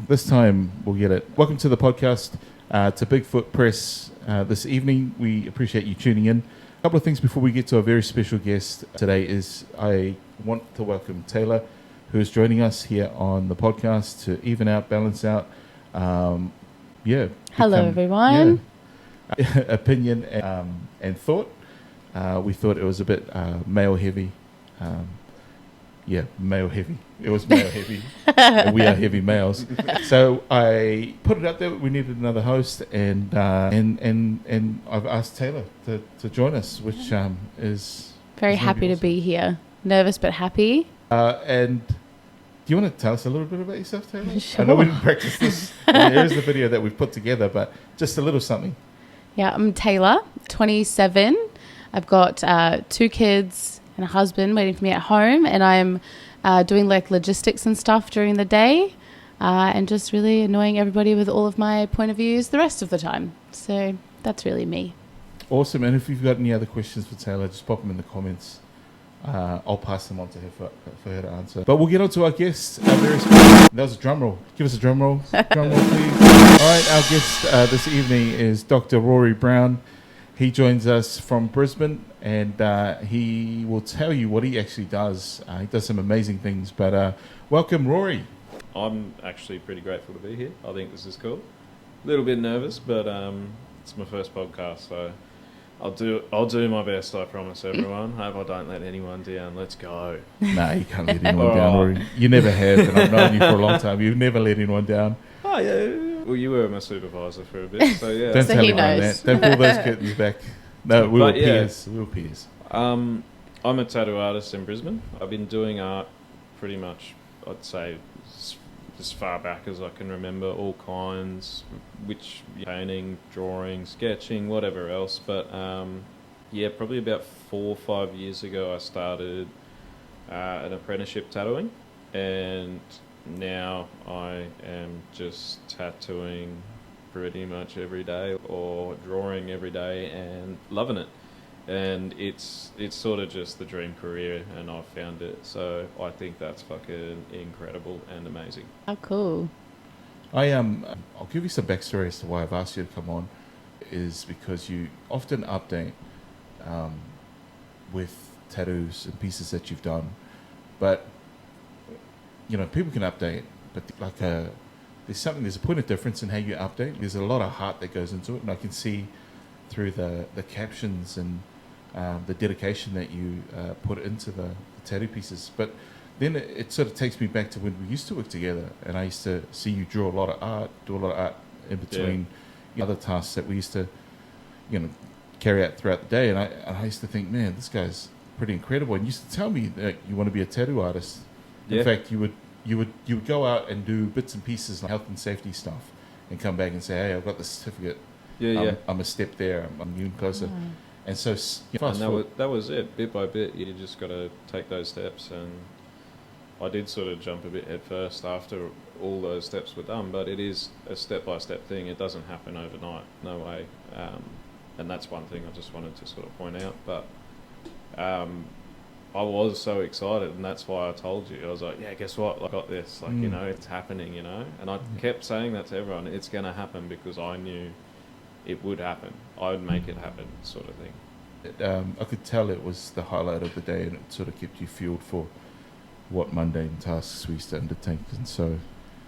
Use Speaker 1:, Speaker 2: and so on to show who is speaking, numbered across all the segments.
Speaker 1: This time we'll get it. Welcome to the podcast, to Bigfoot Press. This evening, we appreciate you tuning in. A couple of things before we get to our very special guest today is I want to welcome Taylor, who is joining us here on the podcast to even out, balance out. Hello,
Speaker 2: everyone.
Speaker 1: Opinion and thought. We thought it was a bit male heavy. Male heavy. It was male heavy. And we are heavy males. So I put it out there. We needed another host, and I've asked Taylor to join us, which is
Speaker 2: very happy to be here. Nervous but happy.
Speaker 1: And do you want to tell us a little bit about yourself, Taylor?
Speaker 2: Sure.
Speaker 1: I know we didn't practice this. Here's the video that we've put together, but just a little something.
Speaker 2: Yeah, I'm Taylor, 27. I've got 2 kids and a husband waiting for me at home, and I'm doing like logistics and stuff during the day, and just really annoying everybody with all of my point of views the rest of the time. So that's really me. Awesome.
Speaker 1: And if you've got any other questions for Taylor, just pop them in the comments. I'll pass them on to her for her to answer. But we'll get on to our guest. That was a drum roll. Give us a drum roll. Drum roll, please. All right, our guest this evening is Dr. Rory Brown. He joins us from Brisbane, and he will tell you what he actually does. He does some amazing things. But welcome, Rory.
Speaker 3: I'm actually pretty grateful to be here. I think this is cool. A little bit nervous, but it's my first podcast, so I'll do my best, I promise everyone. Hope I don't let anyone down. Let's go.
Speaker 1: No, you can't let anyone down, Rory. You never have, and I've known you for a long time. You've never let anyone down.
Speaker 3: Oh, yeah. Well, you were my supervisor for a bit, so yeah.
Speaker 1: Don't
Speaker 2: so
Speaker 1: tell
Speaker 2: he
Speaker 1: anyone
Speaker 2: knows.
Speaker 1: that. Don't pull those curtains back. No, we were peers. We were peers.
Speaker 3: I'm a tattoo artist in Brisbane. I've been doing art pretty much, I'd say, as far back as I can remember, all kinds, which painting, drawing, sketching, whatever else. But probably about 4 or 5 years ago, I started an apprenticeship tattooing, and now I am just tattooing pretty much every day or drawing every day and loving it. And it's sort of just the dream career, and I've found it. So I think that's fucking incredible and amazing.
Speaker 2: How cool.
Speaker 1: I'll give you some backstory as to why I've asked you to come on, is because you often update with tattoos and pieces that you've done. But, you know, people can update, but there's a point of difference in how you update. There's a lot of heart that goes into it, and I can see through the captions and the dedication that you put into the tattoo pieces. But then it sort of takes me back to when we used to work together, and I used to see you do a lot of art in between other tasks that we used to, carry out throughout the day. And I used to think, man, this guy's pretty incredible. And you used to tell me that you want to be a tattoo artist. In fact, you would go out and do bits and pieces like health and safety stuff, and come back and say, hey, I've got the certificate. I'm a step there. I'm getting closer.
Speaker 2: Oh.
Speaker 1: And so,
Speaker 3: that was it. Bit by bit, you just got to take those steps. And I did sort of jump a bit head first after all those steps were done. But it is a step-by-step thing. It doesn't happen overnight. No way. And that's one thing I just wanted to sort of point out. But I was so excited, and that's why I told you. I was like, yeah, guess what? I got this. It's happening, And I kept saying that to everyone. It's going to happen, because I knew it would happen. I would make it happen, sort of thing.
Speaker 1: I could tell it was the highlight of the day, and it sort of kept you fueled for what mundane tasks we used to undertake. And so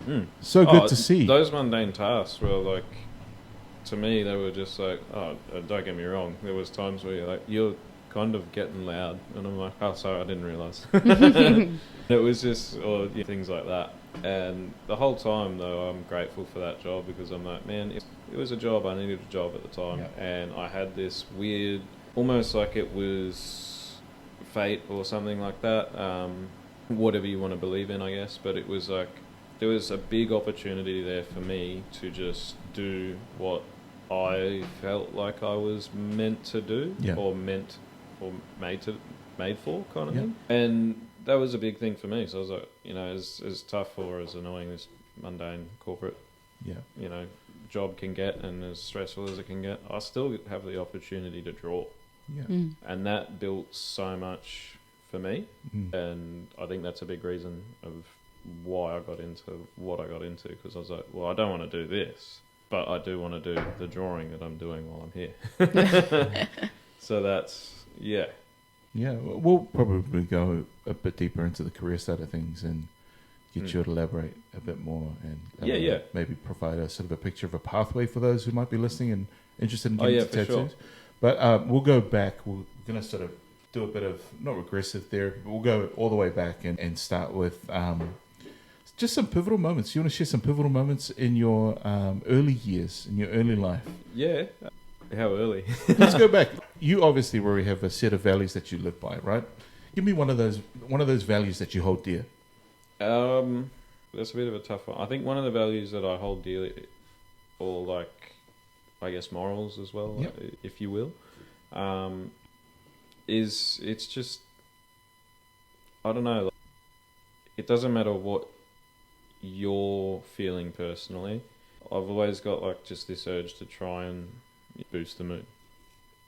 Speaker 1: good to see.
Speaker 3: Those mundane tasks were like, to me, they were just like, don't get me wrong. There was times where you're kind of getting loud, and I'm like, oh, sorry, I didn't realise. It was just things like that. And the whole time, though, I'm grateful for that job, because I'm like, man, it was a job. I needed a job at the time, and I had this weird, almost like it was fate or something like that, whatever you want to believe in, I guess. But it was like, there was a big opportunity there for me to just do what I felt like I was meant to do, or made for, kind of thing. And that was a big thing for me. So I was like, as tough or as annoying as mundane corporate, job can get, and as stressful as it can get, I still have the opportunity to draw. And that built so much for me. And I think that's a big reason of why I got into what I got into, because I was like, well, I don't want to do this, but I do want to do the drawing that I'm doing while I'm here. So that's, yeah.
Speaker 1: Yeah, we'll probably go a bit deeper into the career side of things and get you to elaborate a bit more and maybe provide a sort of a picture of a pathway for those who might be listening and interested in getting into tattoos. Sure. But we'll go back. We're going to sort of do a bit of, not regressive therapy, but we'll go all the way back and start with just some pivotal moments. You want to share some pivotal moments in your early years, in your early life?
Speaker 3: Yeah. How early?
Speaker 1: Let's go back. You obviously, Rory, have a set of values that you live by, right? Give me one of those values that you hold dear.
Speaker 3: That's a bit of a tough one. I think one of the values that I hold dearly, or like, I guess morals as well,
Speaker 1: yep.
Speaker 3: if you will, is it's just, I don't know, like, it doesn't matter what you're feeling personally. I've always got like just this urge to try and boost the mood.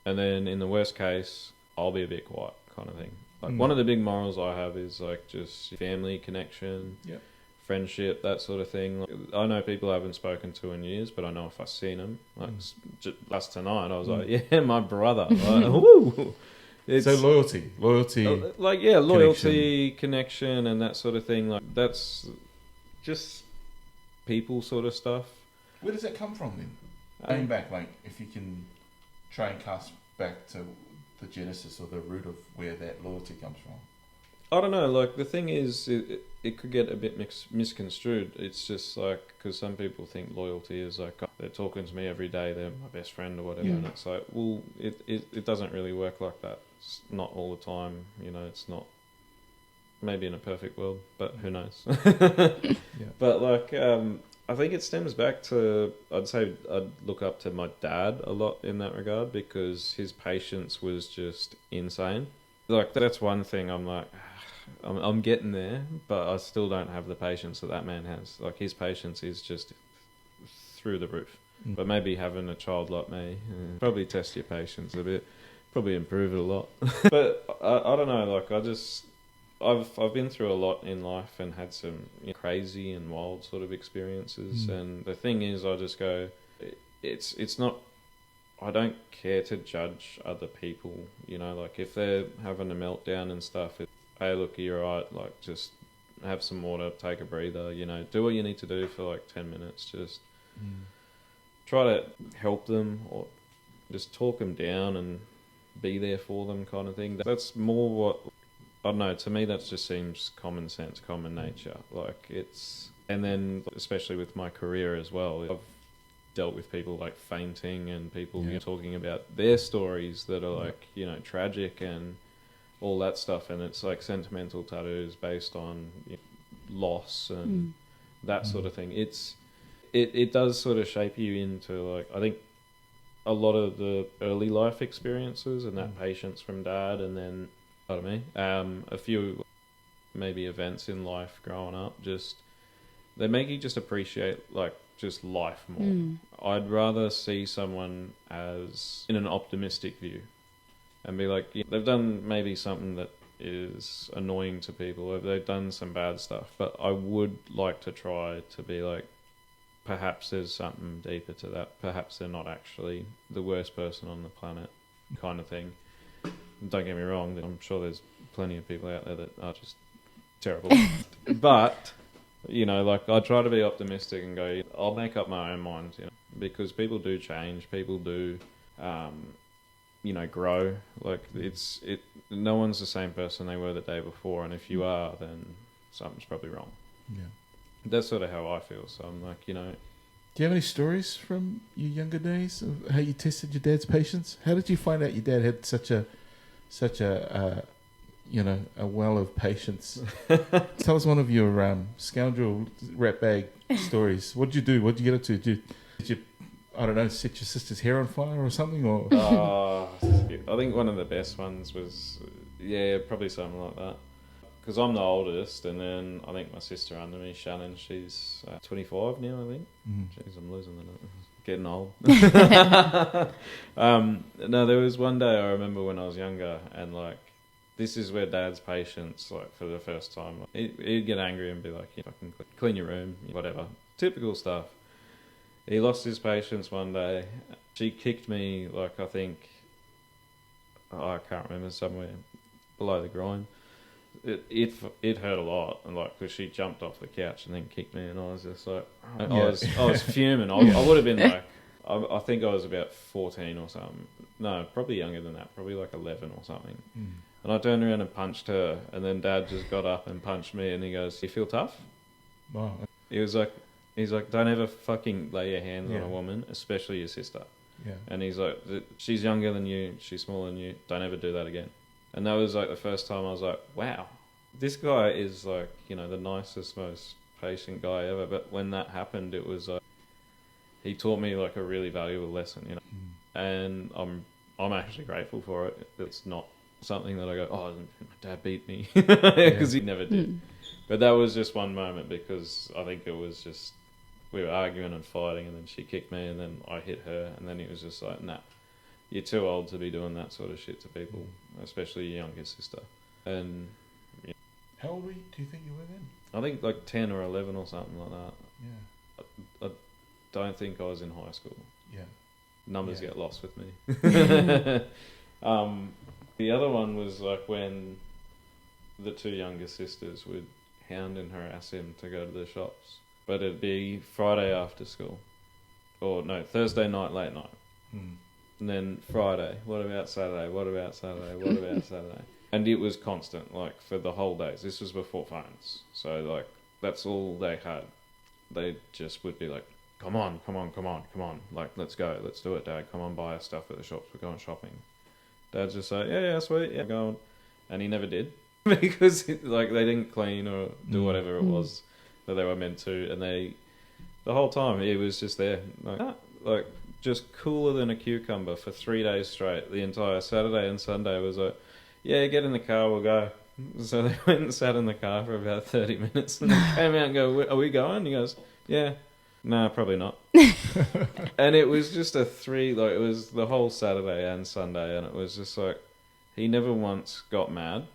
Speaker 3: And then in the worst case, I'll be a bit quiet kind of thing. Like one of the big morals I have is like just family connection, friendship, that sort of thing. Like, I know people I haven't spoken to in years, but I know if I've seen them, like just last tonight, I was like, yeah, my brother. Like, woo!
Speaker 1: So loyalty,
Speaker 3: like loyalty, connection, and that sort of thing. Like that's just people sort of stuff.
Speaker 1: Where does that come from then? Going back, like if you can try and cast back to the genesis or the root of where that loyalty comes from.
Speaker 3: I don't know. Like the thing is, it could get a bit misconstrued. It's just like because some people think loyalty is like they're talking to me every day, they're my best friend or whatever, and it's like, well, it doesn't really work like that. It's not all the time, you know. It's not. Maybe in a perfect world, but who knows? But like, I think it stems back to, I'd say I'd look up to my dad a lot in that regard because his patience was just insane. Like that's one thing I'm like, I'm getting there, but I still don't have the patience that man has. Like his patience is just through the roof. But maybe having a child like me, probably test your patience a bit, probably improve it a lot. But I don't know, like I've been through a lot in life and had some crazy and wild sort of experiences. And the thing is, I just go, it's not, I don't care to judge other people, you know, like if they're having a meltdown and stuff, hey, look, you're right, like just have some water, take a breather, you know, do what you need to do for like 10 minutes, just try to help them or just talk them down and be there for them kind of thing. That's more what, I don't know, to me that just seems common sense, common nature. Like it's, and then especially with my career as well, I've dealt with people like fainting and people talking about their stories that are like, you know, tragic and all that stuff. And it's like sentimental tattoos based on loss and that sort of thing. It does sort of shape you into like, I think a lot of the early life experiences and that patience from dad and then, pardon me, a few maybe events in life growing up, just they make you just appreciate like just life more. I'd rather see someone as in an optimistic view and be like, they've done maybe something that is annoying to people, or they've done some bad stuff, but I would like to try to be like, perhaps there's something deeper to that. Perhaps they're not actually the worst person on the planet kind of thing. Don't get me wrong, I'm sure there's plenty of people out there that are just terrible. But, you know, like I try to be optimistic and go, I'll make up my own mind, you know, because people do change, people do, you know, grow. Like no one's the same person they were the day before, and if you are, then something's probably wrong. Yeah. That's sort of how I feel. So I'm like, you know.
Speaker 1: Do you have any stories from your younger days of how you tested your dad's patience? How did you find out your dad had such a you know, a well of patience? Tell us one of your scoundrel rat bag stories. What did you do? What did you get up to? Did you I don't know, set your sister's hair on fire or something? Or
Speaker 3: I think one of the best ones was probably something like that. Because I'm the oldest, and then I think my sister under me, Shannon, she's 25 now, I think. Jeez, I'm losing the getting old. No, there was one day I remember when I was younger, and like this is where Dad's patience, like, for the first time, he'd get angry and be like, "You fucking clean your room," whatever. Typical stuff. He lost his patience one day. She kicked me, like, I think, I can't remember, somewhere below the groin. It hurt a lot, and like, because she jumped off the couch and then kicked me, and I was just like, I was fuming. I would have been like, I think I was about 14 or something. No, probably younger than that, probably like 11 or something. And I turned around and punched her, and then Dad just got up and punched me, and he goes, "You feel tough?"
Speaker 1: Wow.
Speaker 3: He's like, "Don't ever fucking lay your hands on a woman, especially your sister."
Speaker 1: Yeah.
Speaker 3: And he's like, "She's younger than you, she's smaller than you, don't ever do that again." And that was like the first time I was like, wow, this guy is like, you know, the nicest, most patient guy ever. But when that happened, it was like, he taught me like a really valuable lesson, you know. And I'm actually grateful for it. It's not something that I go, "Oh, my dad beat me," because he never did. But that was just one moment, because I think it was just, we were arguing and fighting, and then she kicked me, and then I hit her, and then he was just like, "Nah, you're too old to be doing that sort of shit to people, especially your younger sister." And
Speaker 1: how old do you think you were then?
Speaker 3: I think like 10 or 11 or something like that.
Speaker 1: Yeah.
Speaker 3: I don't think I was in high school.
Speaker 1: Yeah.
Speaker 3: Numbers get lost with me. The other one was like when the two younger sisters would hound and harass him to go to the shops. But it'd be Friday after school. Or no, Thursday night, late night. And then Friday, what about Saturday? What about Saturday? What about Saturday? And it was constant, like, for the whole days. This was before phones. So, like, that's all they had. They just would be like, come on. Like, let's go. Let's do it, Dad. Come on, buy us stuff at the shops. We're going shopping. Dad's just like, yeah, sweet. Yeah, going. And he never did. Because, like, they didn't clean or do whatever it was that they were meant to. And the whole time, he was just there. Like, just cooler than a cucumber for 3 days straight. The entire Saturday and Sunday was like, yeah, get in the car, we'll go. So they went and sat in the car for about 30 minutes, and then came out and go, "Are we going?" He goes, "Yeah." "No, probably not." And it was just it was the whole Saturday and Sunday, and it was just like, he never once got mad.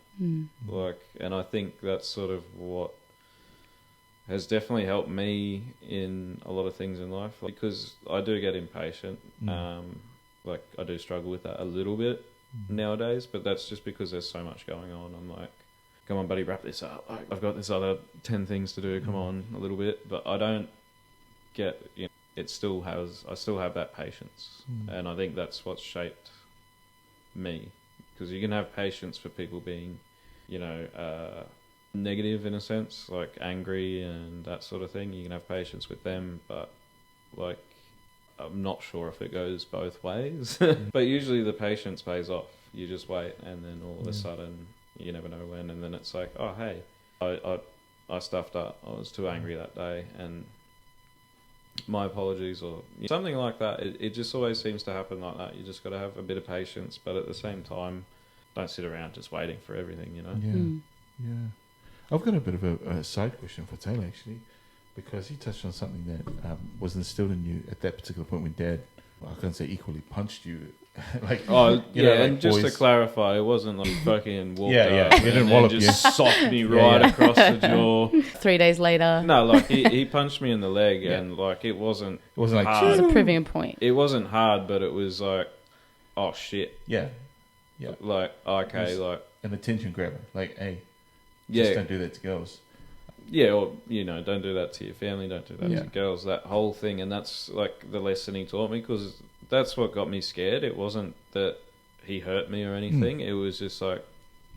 Speaker 3: Like, and I think that's sort of what has definitely helped me in a lot of things in life, because I do get impatient. Like, I do struggle with that a little bit nowadays, but that's just because there's so much going on. I'm like, come on, buddy, wrap this up. I've got this other 10 things to do. Come on, a little bit. But I don't get, you know, I still have that patience. And I think that's what's shaped me. Because you can have patience for people being, you know, negative in a sense, like angry and that sort of thing. You can have patience with them, but like, I'm not sure if it goes both ways. But usually the patience pays off. You just wait, and then all of a sudden, you never know when, and then it's like, oh, hey, I stuffed up. I was too angry that day, and my apologies, or something like that. It just always seems to happen like that. You just got to have a bit of patience, but at the same time, don't sit around just waiting for everything, you know?
Speaker 1: Yeah. I've got a bit of a side question for Taylor, actually, because he touched on something that was instilled in you at that particular point when Dad, well, I can't say equally, punched you. Like, you know,
Speaker 3: and
Speaker 1: like
Speaker 3: just
Speaker 1: boys.
Speaker 3: To clarify, it wasn't like fucking walked
Speaker 1: Yeah,
Speaker 3: up
Speaker 1: he didn't
Speaker 3: and
Speaker 1: wallop
Speaker 3: then
Speaker 1: you.
Speaker 3: just socked me right across the jaw.
Speaker 2: 3 days later.
Speaker 3: No, like he punched me in the leg, and like it wasn't
Speaker 1: like,
Speaker 2: It was
Speaker 3: hard.
Speaker 2: a proving a point.
Speaker 3: It wasn't hard, but it was like, oh shit.
Speaker 1: Yeah.
Speaker 3: Like, okay, like
Speaker 1: an attention grabber. Like, hey,
Speaker 3: yeah,
Speaker 1: just don't do that to girls.
Speaker 3: Yeah, or, you know, don't do that to your family, don't do that
Speaker 1: Yeah.
Speaker 3: to girls, that whole thing. And that's like the lesson he taught me, because that's what got me scared. It wasn't that he hurt me or anything. It was just like,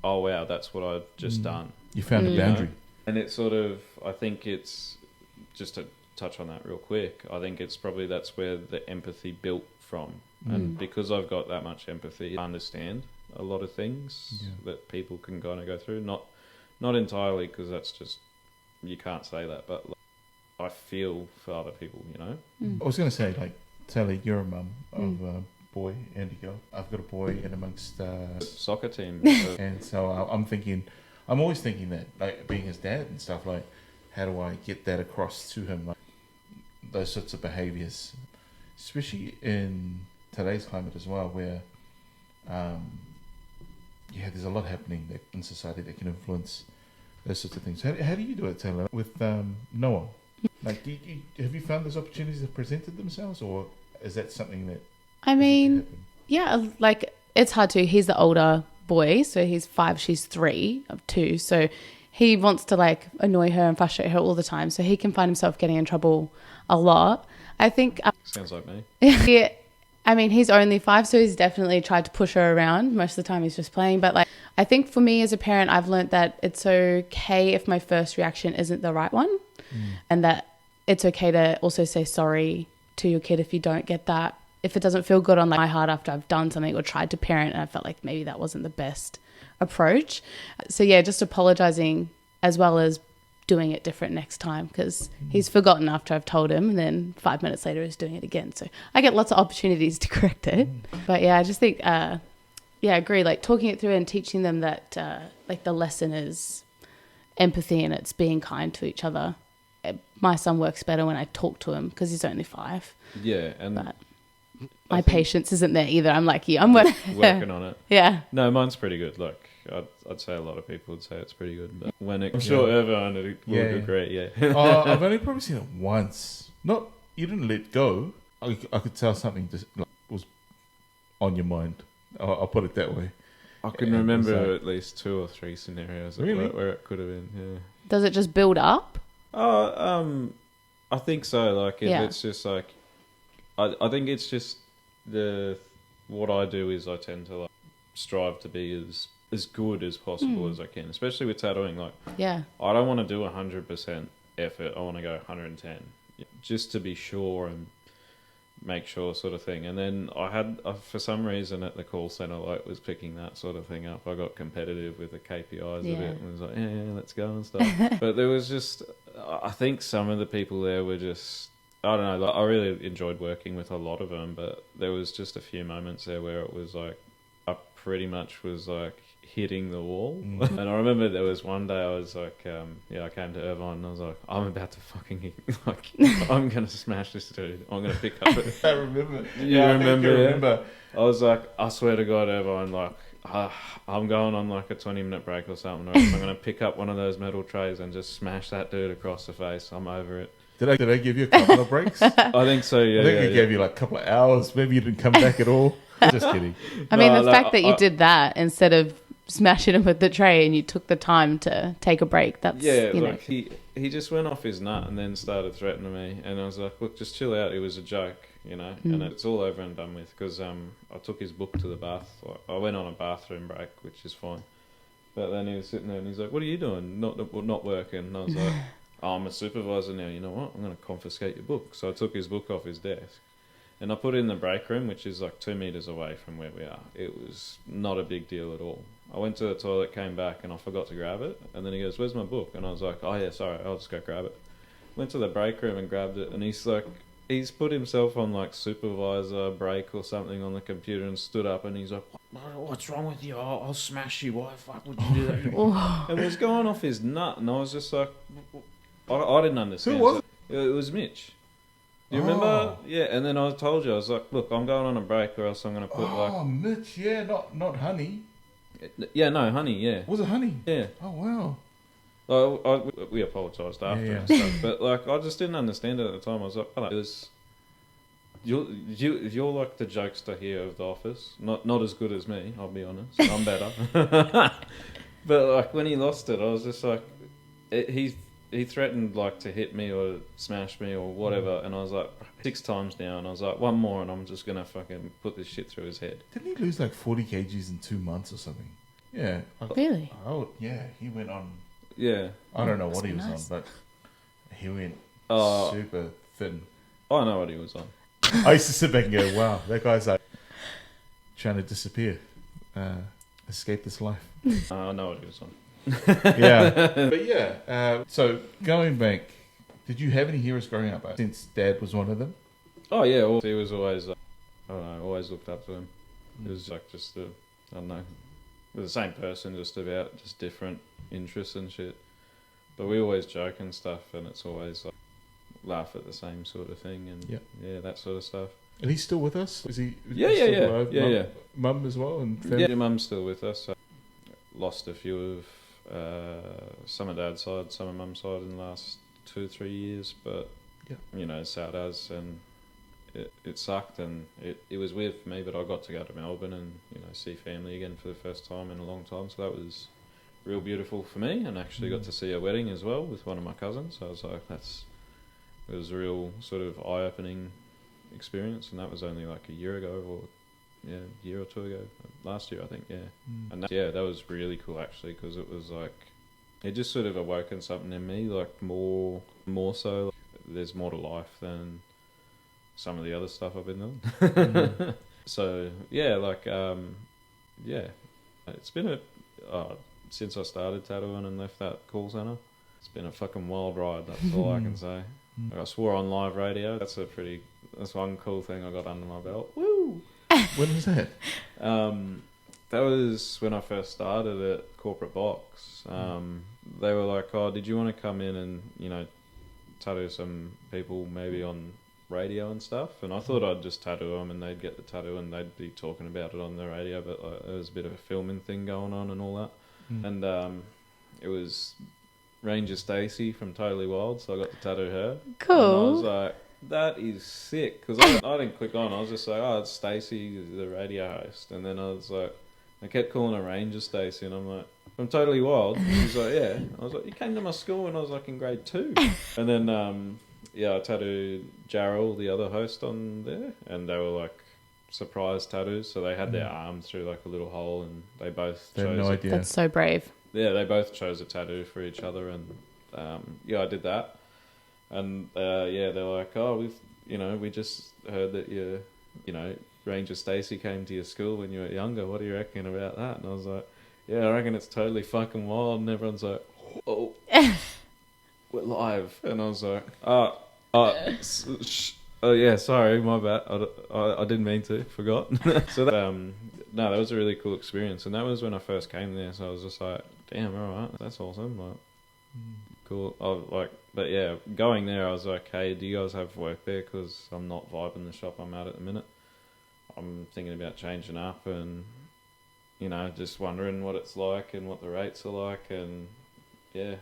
Speaker 3: oh wow, that's what I've just done.
Speaker 1: You found a boundary.
Speaker 3: And it's sort of, I think it's, just to touch on that real quick, I think it's probably that's where the empathy built from. And because I've got that much empathy, I understand a lot of things that people can kind of go through. Not entirely, because that's just, you can't say that, but like, I feel for other people, you know?
Speaker 1: I was going to say, like, Taylor, you're a mum of a boy and a girl. I've got a boy in amongst...
Speaker 3: soccer team.
Speaker 1: And so I'm always thinking that, like, being his dad and stuff, like, how do I get that across to him? Like, those sorts of behaviours, especially in today's climate as well, where yeah, there's a lot happening in society that can influence those sorts of things. How do you do it, Taylor, with Noah? Like, have you found those opportunities that presented themselves, or is that something that?
Speaker 2: I mean, yeah, like it's hard to. He's the older boy, so he's 5, she's 3 of 2, so he wants to like annoy her and frustrate her all the time. So he can find himself getting in trouble a lot. I think.
Speaker 3: Sounds like me.
Speaker 2: Yeah, I mean, he's only 5, so he's definitely tried to push her around. Most of the time he's just playing. But like, I think for me as a parent, I've learned that it's okay if my first reaction isn't the right one, and that it's okay to also say sorry to your kid if you don't get that. If it doesn't feel good on like my heart after I've done something or tried to parent and I felt like maybe that wasn't the best approach. So yeah, just apologizing as well as doing it different next time, because he's forgotten after I've told him, and then 5 minutes later he's doing it again. So I get lots of opportunities to correct it. But yeah, I just think, I agree. Like talking it through and teaching them that like the lesson is empathy and it's being kind to each other. My son works better when I talk to him because he's only 5.
Speaker 3: Yeah, and
Speaker 2: but my patience isn't there either. I'm like you. I'm working
Speaker 3: on it.
Speaker 2: Yeah.
Speaker 3: No, mine's pretty good. Like I'd say a lot of people would say it's pretty good, but I'm sure everyone would agree. Yeah.
Speaker 1: I've only probably seen it once. Not you didn't let go. I could tell something just like, was on your mind. I'll put it that way.
Speaker 3: I can remember at least 2 or 3 scenarios
Speaker 1: really?
Speaker 3: where it could have been. Yeah.
Speaker 2: Does it just build up?
Speaker 3: I think so. Like it's just like I think it's just what I do is I tend to like strive to be as good as possible as I can, especially with tattooing. Like I don't want to do 100% effort. I want to go 110 just to be sure and make sure sort of thing. And then I had for some reason at the call center, like was picking that sort of thing up. I got competitive with the KPIs of it and was like, yeah, let's go and stuff. But there was just, I think some of the people there were just, I don't know, like, I really enjoyed working with a lot of them, but there was just a few moments there where it was like, I pretty much was like hitting the wall. And I remember there was one day I was like, I came to Irvine and I was like, I'm about to fucking, like, I'm going to smash this dude. I'm going to pick up it.
Speaker 1: I remember.
Speaker 3: You remember? I was like, I swear to God, Irvine, like, I'm going on like a 20-minute break or something, or else I'm going to pick up one of those metal trays and just smash that dude across the face. I'm over it.
Speaker 1: Did I give you a couple of breaks?
Speaker 3: I think so, yeah.
Speaker 1: I think I gave you like a couple of hours. Maybe you didn't come back at all. Just kidding.
Speaker 2: I mean, the fact that you did that instead of smashing him with the tray and you took the time to take a break, that's,
Speaker 3: like he just went off his nut and then started threatening me, and I was like, look, just chill out, it was a joke, and it's all over and done with, because I took his book to the bath. I went on a bathroom break, which is fine, but then he was sitting there and he's like, what are you doing? Not working. And I was like, I'm a supervisor now, you know what, I'm going to confiscate your book. So I took his book off his desk and I put it in the break room, which is like 2 meters away from where we are. It was not a big deal at all. I went to the toilet, came back, and I forgot to grab it. And then he goes, where's my book? And I was like, oh yeah, sorry, I'll just go grab it. Went to the break room and grabbed it, and he's put himself on like supervisor break or something on the computer and stood up, and he's like, what's wrong with you? I'll smash you. Why the fuck would you do that? And was going off his nut, and I was just like, I didn't understand.
Speaker 1: Who was it?
Speaker 3: It was Mitch. You remember? Yeah, and then I told you, I was like, look, I'm going on a break, or else I'm going to put like...
Speaker 1: Oh, Mitch, yeah, not Honey.
Speaker 3: Yeah, no, Honey, yeah.
Speaker 1: Was it Honey?
Speaker 3: Yeah.
Speaker 1: Oh, wow.
Speaker 3: We apologised after and stuff, but like I just didn't understand it at the time. I was like, oh, it was... You're like the jokester here of The Office. Not as good as me, I'll be honest. I'm better. But like when he lost it, I was just like... He threatened like to hit me or smash me or whatever, and I was like 6 times now, and I was like, one more and I'm just gonna fucking put this shit through his head.
Speaker 1: Didn't he lose like 40 kgs in 2 months or something? Yeah.
Speaker 2: Really?
Speaker 1: Oh, yeah. He went on.
Speaker 3: Yeah.
Speaker 1: I don't know what he was on, but he went super thin.
Speaker 3: I know what he was on.
Speaker 1: I used to sit back and go, wow, that guy's like trying to disappear, escape this life.
Speaker 3: I know what he was on.
Speaker 1: But yeah, so going back, did you have any heroes growing up since Dad was one of them?
Speaker 3: Oh yeah, well, he was always I don't know, always looked up to him. It was like just I don't know, we're the same person, just different interests and shit, but we always joke and stuff, and it's always like laugh at the same sort of thing, and yeah, that sort of stuff. And
Speaker 1: he's still with us? Is he?
Speaker 3: Yeah.
Speaker 1: Mum as well, and family?
Speaker 3: Yeah, Mum's still with us. So lost a few of some of Dad's side, some of Mum's side in the last 2-3 years, but you know, it's how it is, and it sucked, and it was weird for me, but I got to go to Melbourne and, you know, see family again for the first time in a long time, so that was real beautiful for me, and actually got to see a wedding as well with one of my cousins, so I was like, it was a real sort of eye-opening experience, and that was only like a year ago, or a year or two ago, last year I think, and that was really cool actually, because it was like, it just sort of awoken something in me, like more so, like, there's more to life than some of the other stuff I've been doing. So it's been since I started tattooing and left that call centre, it's been a fucking wild ride, that's all I can say. Like, I swore on live radio, that's one cool thing I got under my belt. Woo!
Speaker 1: When was that?
Speaker 3: That was when I first started at Corporate Box. They were like, oh, did you want to come in and, you know, tattoo some people maybe on radio and stuff? And I thought I'd just tattoo them and they'd get the tattoo and they'd be talking about it on the radio, but there was a bit of a filming thing going on and all that. And it was Ranger Stacey from Totally Wild, so I got to tattoo her.
Speaker 2: Cool.
Speaker 3: And I was like, that is sick, because I didn't click on. I was just like, oh, it's Stacey, the radio host. And then I was like, I kept calling her Ranger Stacey, and I'm like, from Totally Wild? She's like, yeah. I was like, you came to my school when I was like in grade 2. And then I tattooed Jarrell, the other host, on there, and they were like surprise tattoos, so they had their arm through like a little hole, and they both chose
Speaker 1: no idea.
Speaker 2: That's so brave.
Speaker 3: Yeah, they both chose a tattoo for each other, and I did that. And they're like, oh, we just heard that Ranger Stacey came to your school when you were younger. What do you reckon about that? And I was like, yeah, I reckon it's totally fucking wild. And everyone's like, oh, we're live. And I was like, oh yeah, sorry, my bad. I didn't mean to, forgot. So that was a really cool experience, and that was when I first came there. So I was just like, damn, all right, that's awesome. Like, cool. But yeah, going there, I was like, hey, do you guys have work there? Because I'm not vibing the shop I'm at the minute. I'm thinking about changing up, and just wondering what it's like and what the rates are like, and I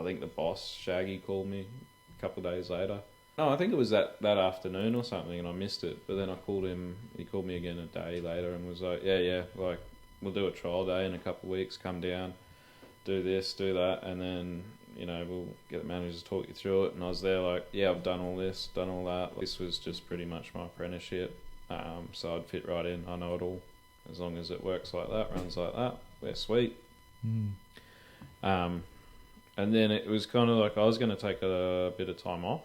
Speaker 3: think the boss Shaggy called me a couple of days later. No, I think it was that afternoon or something, and I missed it. But then I called him. He called me again a day later and was like, yeah, like, we'll do a trial day in a couple of weeks. Come down, do this, do that, and then we'll get the managers to talk you through it. And I was there like, yeah, I've done all this, done all that. This was just pretty much my apprenticeship, so I'd fit right in. I know it all. As long as it works like that, runs like that, we're sweet. And then it was kind of like I was going to take a bit of time off.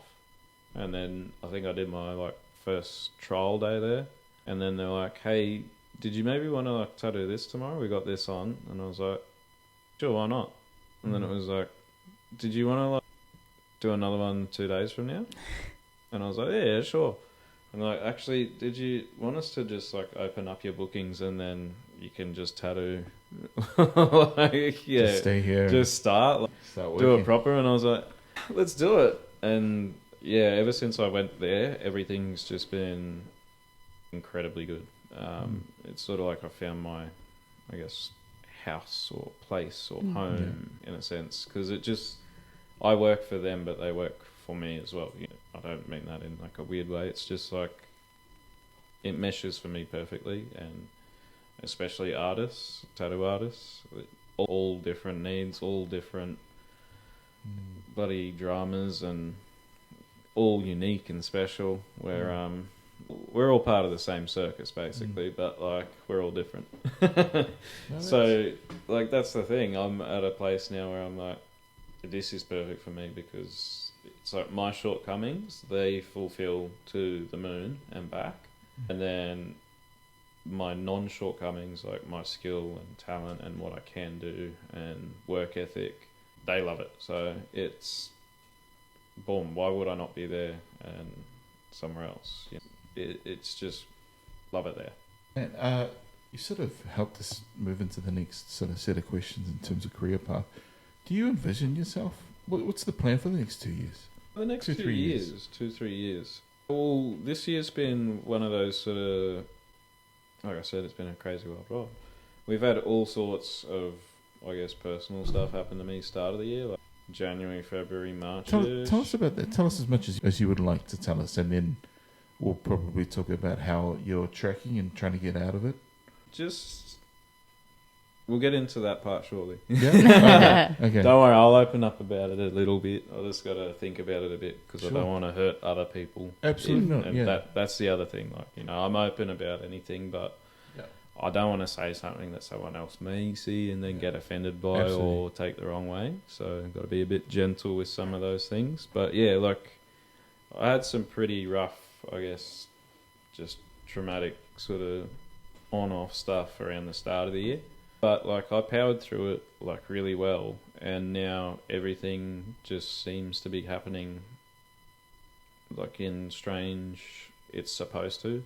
Speaker 3: And then I think I did my first trial day there, and then they're like, "Hey, did you maybe want to tattoo this tomorrow? We got this on." And I was like, "Sure, why not?" And then it was like, "Did you want to do another one 2 days from now?" And I was like, "Yeah, sure." And like, actually, did you want us to just open up your bookings and then you can just tattoo,
Speaker 1: just stay here,
Speaker 3: just start do it proper? And I was like, "Let's do it." And yeah, ever since I went there, everything's just been incredibly good. It's sort of like I found my, I guess, house or place or home in a sense, because I work for them, but they work for me as well. I don't mean that in a weird way. It's just it meshes for me perfectly, and especially artists, tattoo artists, all different needs, all different bloody dramas, and all unique and special. We're all part of the same circus basically, but we're all different. So that's the thing. I'm at a place now where I'm like, this is perfect for me, because it's like my shortcomings, they fulfill to the moon and back, and then my non-shortcomings, like my skill and talent and what I can do and work ethic, they love it. So it's boom, why would I not be there and somewhere else? It's just love it there.
Speaker 1: And you sort of helped us move into the next sort of set of questions in terms of career path. Do you envision yourself? What's the plan for the next 2 years?
Speaker 3: The next 2-3 years. 2-3 years. Well, this year's been one of those sort of, like I said, it's been a crazy wild ride. we've had all sorts of, I guess, personal stuff happen to me start of the year, like January, February, March.
Speaker 1: Tell us about that. Tell us as much as you would like to tell us, and then we'll probably talk about how you're tracking and trying to get out of it.
Speaker 3: We'll get into that part shortly.
Speaker 1: Yeah? Okay.
Speaker 3: Don't worry, I'll open up about it a little bit. I just got to think about it a bit because
Speaker 1: Sure.
Speaker 3: I don't want to hurt other people.
Speaker 1: Absolutely not,
Speaker 3: And
Speaker 1: yeah.
Speaker 3: that's the other thing. Like, I'm open about anything, but
Speaker 1: Yeah.
Speaker 3: I don't want to say something that someone else may see and then get offended by
Speaker 1: Absolutely.
Speaker 3: or take the wrong way. So I've got to be a bit gentle with some of those things. But yeah, like I had some pretty rough, I guess, just traumatic sort of on-off stuff around the start of the year. But like I powered through it like really well, and now everything just seems to be happening like in strange it's supposed to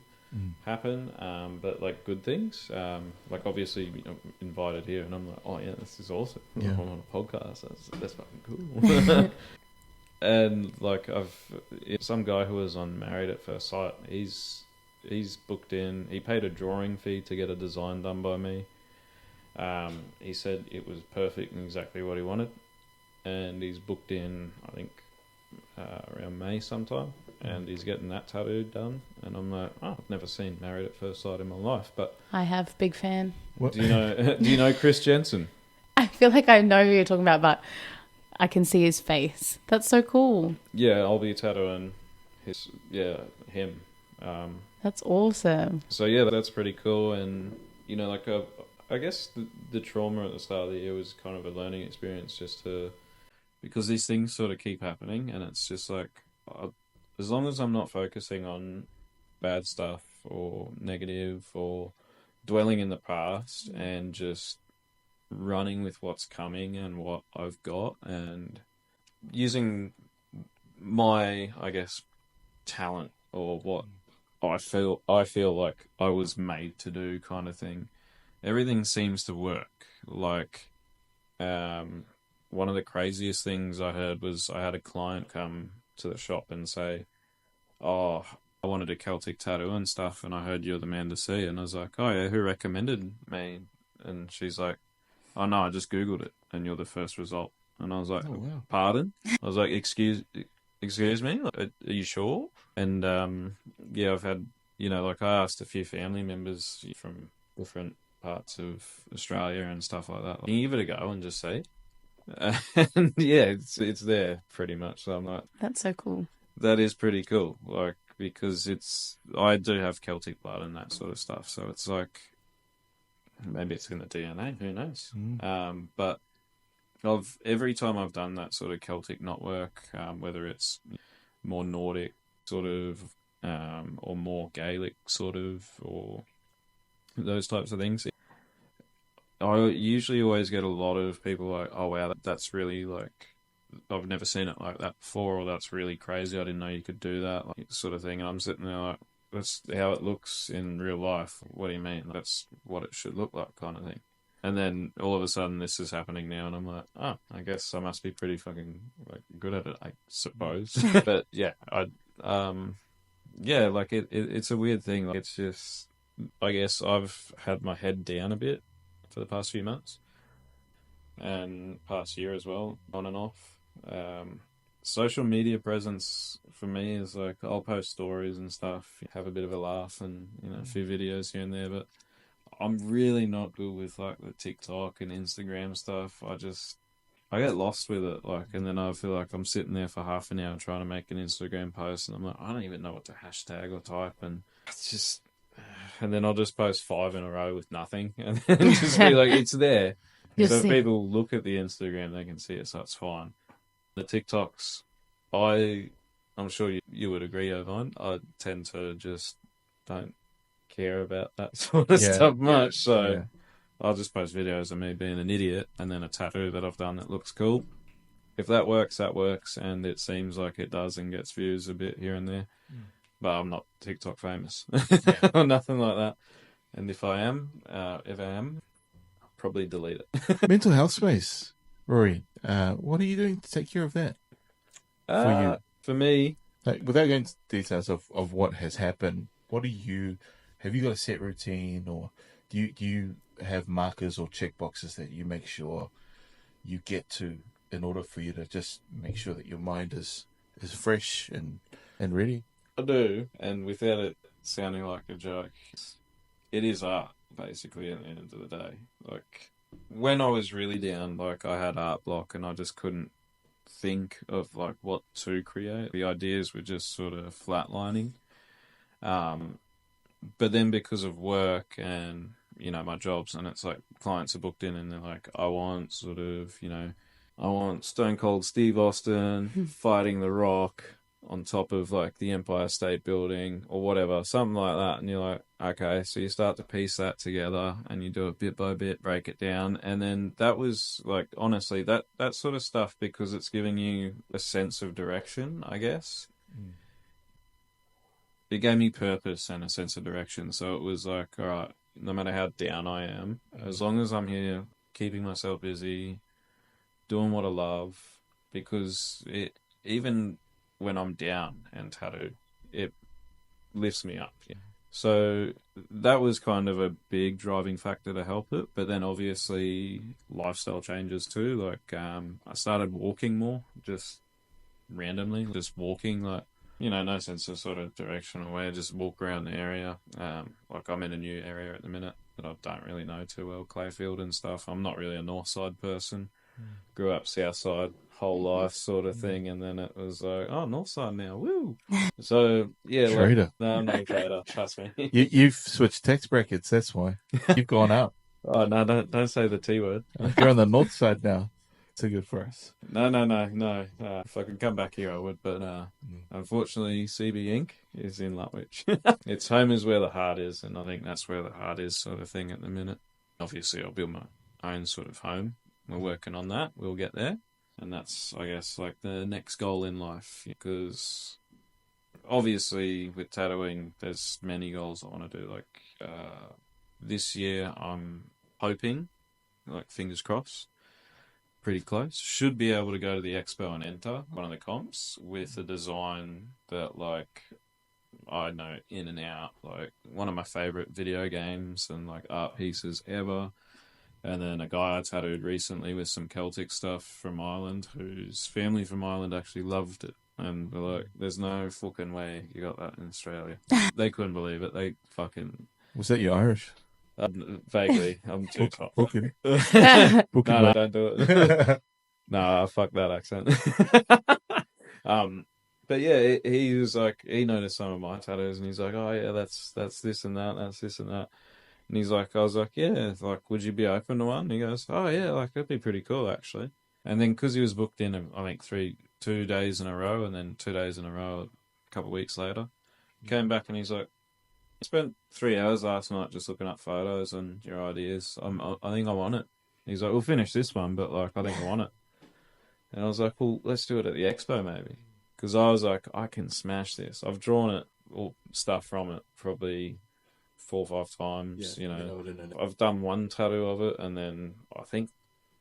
Speaker 3: happen, but like good things. Like obviously invited here, and I'm like, oh yeah, this is awesome.
Speaker 1: Yeah.
Speaker 3: I'm on a podcast. That's fucking cool. And like some guy who was on Married at First Sight, he's booked in. He paid a drawing fee to get a design done by me. He said it was perfect and exactly what he wanted, and he's booked in, I think, around May sometime, and he's getting that tattoo done. And I'm like, oh, I've never seen Married at First Sight in my life, but
Speaker 2: I have, big fan.
Speaker 1: What?
Speaker 3: do you know Chris Jensen?
Speaker 2: I feel like I know who you're talking about, but I can see his face. That's so cool.
Speaker 3: Yeah, I'll be tattooing him.
Speaker 2: That's awesome.
Speaker 3: So yeah, that's pretty cool. And like I guess the trauma at the start of the year was kind of a learning experience, because these things sort of keep happening, and it's just like as long as I'm not focusing on bad stuff or negative or dwelling in the past and just running with what's coming and what I've got and using my, I guess, talent or what I feel like I was made to do kind of thing, everything seems to work. Like one of the craziest things I heard was I had a client come to the shop and say, oh, I wanted a Celtic tattoo and stuff, and I heard you're the man to see. And I was like, oh yeah, who recommended me? And she's like, oh no, I just Googled it and you're the first result. And I was like,
Speaker 1: Oh, wow.
Speaker 3: pardon? I was like, excuse me? Like, are you sure? And yeah, I've had, like I asked a few family members from different parts of Australia and stuff like that. Can you give it a go and just see? And yeah, it's there pretty much. So I'm like,
Speaker 2: That's so cool.
Speaker 3: that is pretty cool. Like, because I do have Celtic blood and that sort of stuff. So it's like, maybe it's in the DNA, who knows? But every time I've done that sort of Celtic knot work, whether it's more Nordic sort of, or more Gaelic sort of, or those types of things, I usually always get a lot of people like, oh wow, that's really like, I've never seen it like that before, or that's really crazy, I didn't know you could do that, like, sort of thing. And I'm sitting there like, that's how it looks in real life. What do you mean? That's what it should look like, kind of thing. And then all of a sudden this is happening now, and I'm like, oh, I guess I must be pretty fucking like good at it, I suppose. But yeah, yeah, like it's a weird thing. Like, it's just, I guess I've had my head down a bit for the past few months and past year as well, on and off. Social media presence for me is like, I'll post stories and stuff, have a bit of a laugh, and a few videos here and there, but I'm really not good with like the TikTok and Instagram stuff. I get lost with it, like, and then I feel like I'm sitting there for half an hour trying to make an Instagram post, and I'm like, I don't even know what to hashtag or type, and it's just, and then I'll just post 5 in a row with nothing, and then just be like, it's there. So if people look at the Instagram, they can see it, so it's fine. The TikToks, I'm sure you would agree, Irvine, I tend to just don't care about that sort of stuff much, so I'll just post videos of me being an idiot and then a tattoo that I've done that looks cool. If that works, and it seems like it does and gets views a bit here and there. But I'm not TikTok famous or nothing like that. And if I am, I'll probably delete it.
Speaker 1: Mental health space, Rory. What are you doing to take care of that for you?
Speaker 3: For me,
Speaker 1: Like, without going into details of what has happened, have you got a set routine, or Do you have markers or check boxes that you make sure you get to in order for you to just make sure that your mind is fresh and ready?
Speaker 3: I do, and without it sounding like a joke, it is art, basically, at the end of the day. Like, when I was really down, like, I had art block and I just couldn't think of, like, what to create. The ideas were just sort of flatlining. Um, but then because of work and, my jobs, and it's like clients are booked in and they're like, I want sort of, I want Stone Cold Steve Austin fighting The Rock on top of like the Empire State Building or whatever, something like that. And you're like, okay, so you start to piece that together and you do it bit by bit, break it down. And then that was like, honestly, that sort of stuff, because it's giving you a sense of direction, I guess. It gave me purpose and a sense of direction. So it was like, all right, no matter how down I am, as long as I'm here keeping myself busy, doing what I love, because even when I'm down and tattoo, it lifts me up. Yeah. So that was kind of a big driving factor to help it. But then obviously lifestyle changes too. Like I started walking more, just randomly, just walking, like, no sense of sort of direction or where, just walk around the area. Like I'm in a new area at the minute that I don't really know too well, Clayfield and stuff. I'm not really a north side person. Grew up south side whole life sort of thing, and then it was like, oh, north side now, woo. So yeah,
Speaker 1: Trader.
Speaker 3: like, no, I'm not a trader, trust me.
Speaker 1: You've switched tax brackets, that's why. You've gone up.
Speaker 3: Oh no, don't say the T word.
Speaker 1: You're on the north side now. Too good for us.
Speaker 3: No. If I could come back here, I would. But unfortunately, CB Inc. is in Lutwich. It's home is where the heart is, and I think that's where the heart is, sort of thing, at the minute. Obviously, I'll build my own sort of home. We're working on that. We'll get there. And that's, I guess, like the next goal in life. Because obviously, with tattooing, there's many goals I want to do. Like this year, I'm hoping, like fingers crossed, pretty close, should be able to go to the expo and enter one of the comps with a design that, like, I know in and out, like one of my favorite video games and like art pieces ever. And then a guy I tattooed recently with some Celtic stuff from Ireland, whose family from Ireland actually loved it. And we're like, there's no fucking way you got that in Australia. They couldn't believe it. They fucking...
Speaker 1: Was that your Irish?
Speaker 3: Vaguely. I'm too top.
Speaker 1: Booking.
Speaker 3: No, don't do it. No, fuck that accent. But yeah, he was like, he noticed some of my tattoos and he's like, oh yeah, that's this and that, that's this and that. And he's like, I was like, yeah, like, would you be open to one? And he goes, oh yeah, like, that'd be pretty cool, actually. And then because he was booked in, I think 2 days in a row and then 2 days in a row a couple of weeks later, he came back and he's like, I spent 3 hours last night just looking up photos and your ideas. I think I want it. He's like, we'll finish this one, but like, I think I want it. And I was like, well, let's do it at the expo maybe. Because I was like, I can smash this. I've drawn it, or stuff from it, probably 4 or 5 times. I've done one tattoo of it, and then I think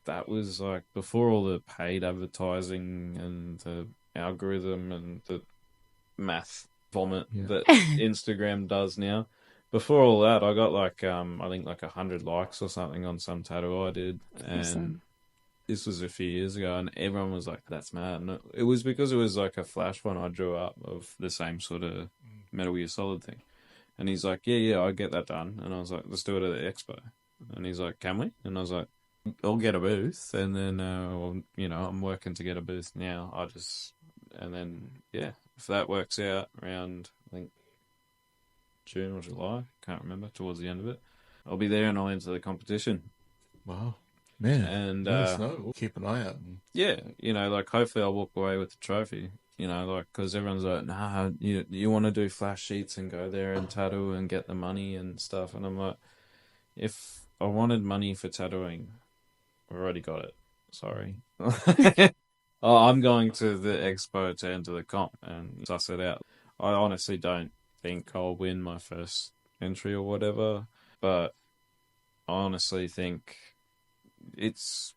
Speaker 3: that was like before all the paid advertising and the algorithm and the math vomit that Instagram does now. Before all that, I got like I think like 100 likes or something on some tattoo I did, and
Speaker 2: awesome.
Speaker 3: This was a few years ago, and everyone was like, "That's mad." And it was because it was like a flash one I drew up of the same sort of Metal Gear Solid thing. And he's like, "Yeah, I'll get that done." And I was like, "Let's do it at the expo." And he's like, "Can we?" And I was like, "I'll get a booth." And then, I'm working to get a booth now. And then, yeah, if that works out around, I think, June or July, can't remember, towards the end of it, I'll be there and I'll enter the competition.
Speaker 1: Wow. Man,
Speaker 3: and
Speaker 1: let us know. We'll keep an eye out.
Speaker 3: Yeah, like hopefully I'll walk away with the trophy. Like because everyone's like, nah, you want to do flash sheets and go there and tattoo and get the money and stuff, and I'm like, if I wanted money for tattooing, I've already got it. Sorry. I'm going to the expo to enter the comp and suss it out. I honestly don't think I'll win my first entry or whatever, but I honestly think that's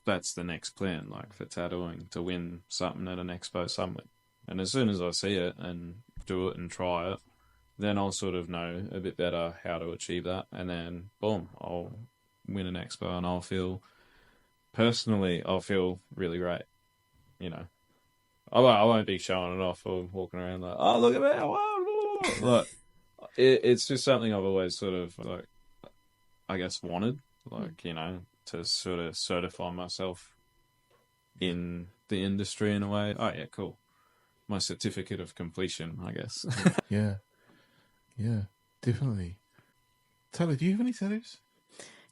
Speaker 3: the next plan, like for tattooing, to win something at an expo somewhere. And as soon as I see it and do it and try it, then I'll sort of know a bit better how to achieve that. And then, boom, I'll win an expo and I'll feel really great. You know, I won't be showing it off or walking around like, oh, look at me. Whoa. Like, it's just something I've always sort of, like, I guess, wanted, like, you know, to sort of certify myself in the industry in a way. Oh, yeah, cool. My certificate of completion, I guess.
Speaker 1: Yeah. Yeah, definitely. Tyler, do you have any tattoos?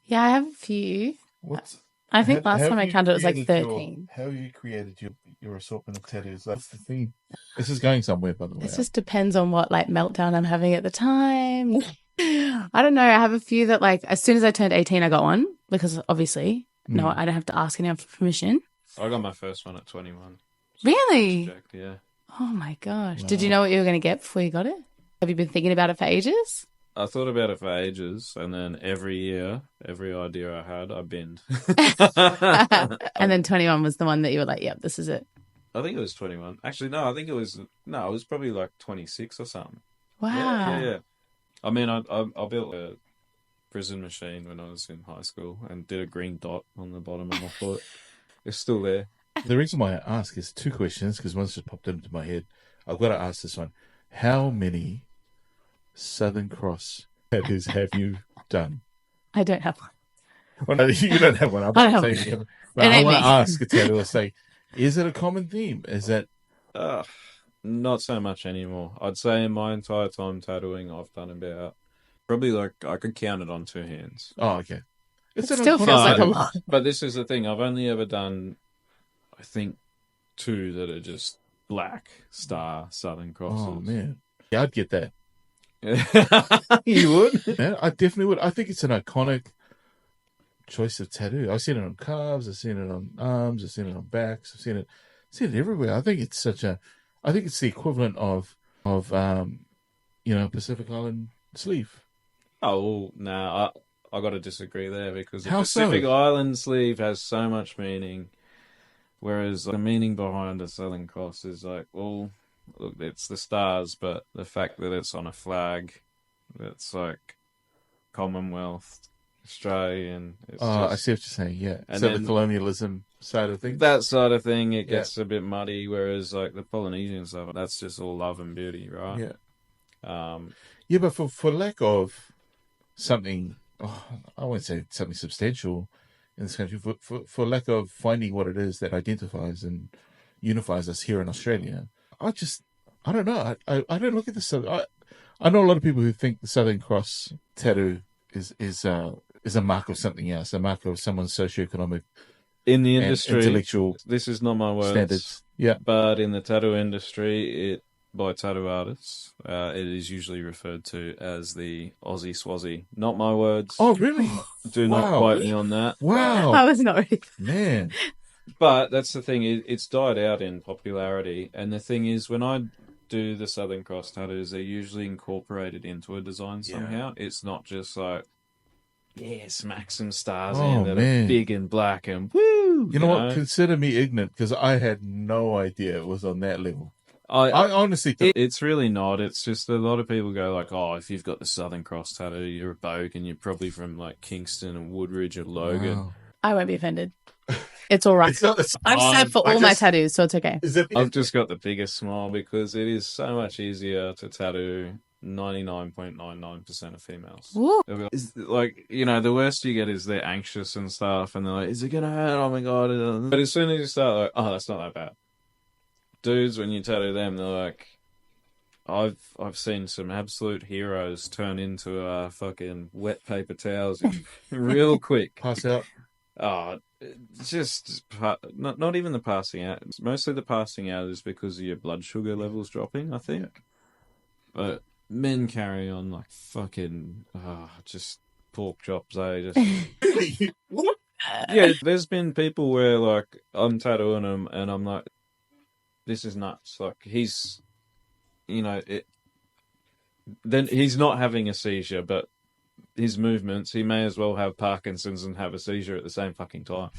Speaker 2: Yeah, I have a few.
Speaker 1: What's
Speaker 2: I think last
Speaker 1: have
Speaker 2: time I
Speaker 1: you
Speaker 2: counted it was like
Speaker 1: created
Speaker 2: 13.
Speaker 1: how you created your assortment of tattoos? That's the theme. This is going somewhere, by the way.
Speaker 2: It just depends on what like meltdown I'm having at the time. I don't know. I have a few that like as soon as I turned 18, I got one because obviously, no, I don't have to ask anyone for permission.
Speaker 3: I got my first one at 21.
Speaker 2: Really?
Speaker 3: Jacked, yeah.
Speaker 2: Oh my gosh.
Speaker 1: Wow.
Speaker 2: Did you know what you were going to get before you got it? Have you been thinking about it for ages?
Speaker 3: I thought about it for ages, and then every year, every idea I had, I binned.
Speaker 2: And then 21 was the one that you were like, yep, this is it.
Speaker 3: I think it was 21. Actually, no, it was probably like 26 or something.
Speaker 2: Wow.
Speaker 3: Yeah. I mean, I built a prison machine when I was in high school and did a green dot on the bottom of my foot. It's still there.
Speaker 1: The reason why I ask is two questions, because one's just popped into my head. I've got to ask this one. How many Southern Cross tattoos have you done?
Speaker 2: I don't have one.
Speaker 1: Well, no, you don't have one. I'm
Speaker 2: I don't
Speaker 1: not
Speaker 2: have
Speaker 1: saying you
Speaker 2: one.
Speaker 1: but
Speaker 2: It
Speaker 1: I
Speaker 2: ain't
Speaker 1: want to
Speaker 2: me.
Speaker 1: ask a tattoo. Say, is it a common theme? Is that
Speaker 3: Not so much anymore. I'd say in my entire time tattooing, I've done about probably like I could count it on two hands.
Speaker 1: oh okay?
Speaker 2: It
Speaker 1: It's an
Speaker 2: still
Speaker 1: iconic
Speaker 2: feels like a
Speaker 1: tattoo.
Speaker 2: lot.
Speaker 3: But this is the thing. I've only ever done, I think, 2 that are just black star Southern Crosses.
Speaker 1: Oh man, yeah, I'd get that.
Speaker 3: You would?
Speaker 1: Yeah, I definitely would. I think it's an iconic choice of tattoo. I've seen it on calves. I've seen it on arms. I've seen it on backs. I've seen it everywhere. I think it's I think it's the equivalent of Pacific Island sleeve.
Speaker 3: Oh, well, no, I got to disagree there because the
Speaker 1: How
Speaker 3: Pacific
Speaker 1: so?
Speaker 3: Island sleeve has so much meaning, whereas the meaning behind a Southern Cross is like, well, look, it's the stars, but the fact that it's on a flag that's like Commonwealth, Australian. It's
Speaker 1: I
Speaker 3: just,
Speaker 1: see what you're saying. Yeah,
Speaker 3: And
Speaker 1: so the
Speaker 3: then-
Speaker 1: colonialism side of things.
Speaker 3: that sort of thing, it gets a bit muddy, whereas like the Polynesian stuff, that's just all love and beauty, right?
Speaker 1: Yeah, yeah, but for lack of something, I won't say something substantial in this country, for lack of finding what it is that identifies and unifies us here in Australia, I don't know. I don't look at this. I know a lot of people who think the Southern Cross tattoo is a mark of something else, a mark of someone's socioeconomic
Speaker 3: In the
Speaker 1: and
Speaker 3: industry,
Speaker 1: intellectual
Speaker 3: this is not my words.
Speaker 1: standards. Yeah.
Speaker 3: But in the tattoo industry, by tattoo artists, it is usually referred to as the Aussie Swazi. Not my words.
Speaker 1: Oh, really?
Speaker 3: Do not
Speaker 1: wow.
Speaker 3: quote me on that.
Speaker 2: I
Speaker 1: Wow,
Speaker 2: was not ready.
Speaker 1: man.
Speaker 3: But that's the thing, it's died out in popularity. And the thing is, when I do the Southern Cross tattoos, they're usually incorporated into a design somehow. It's not just like, smack some stars
Speaker 1: Oh,
Speaker 3: in that
Speaker 1: man.
Speaker 3: are big and black and woo.
Speaker 1: You know what? Consider me ignorant because I had no idea it was on that level. I honestly thought
Speaker 3: It's really not. It's just a lot of people go like, oh, if you've got the Southern Cross tattoo, you're a bloke and you're probably from like Kingston and Woodridge or Logan.
Speaker 1: Wow.
Speaker 2: I won't be offended. It's all right.
Speaker 1: It's not,
Speaker 2: I've said for
Speaker 1: I
Speaker 2: all my
Speaker 1: just-
Speaker 2: tattoos, so it's okay.
Speaker 1: Is it?
Speaker 3: I've just got the biggest smile because it is so much easier to tattoo 99.99% of females.
Speaker 2: Woo.
Speaker 3: It's like, the worst you get is they're anxious and stuff and they're like, is it going to hurt? Oh my God. But as soon as you start like, oh, that's not that bad. Dudes, when you tattoo them, they're like, I've seen some absolute heroes turn into fucking wet paper towels real quick.
Speaker 1: Pass out.
Speaker 3: Oh, it's just not even the passing out. Mostly the passing out is because of your blood sugar levels dropping, I think. But men carry on like fucking just pork chops. Just
Speaker 1: What?
Speaker 3: yeah. There's been people where like I'm tattooing them and I'm like, this is nuts. Like he's, then he's not having a seizure, but his movements, he may as well have Parkinson's and have a seizure at the same fucking time.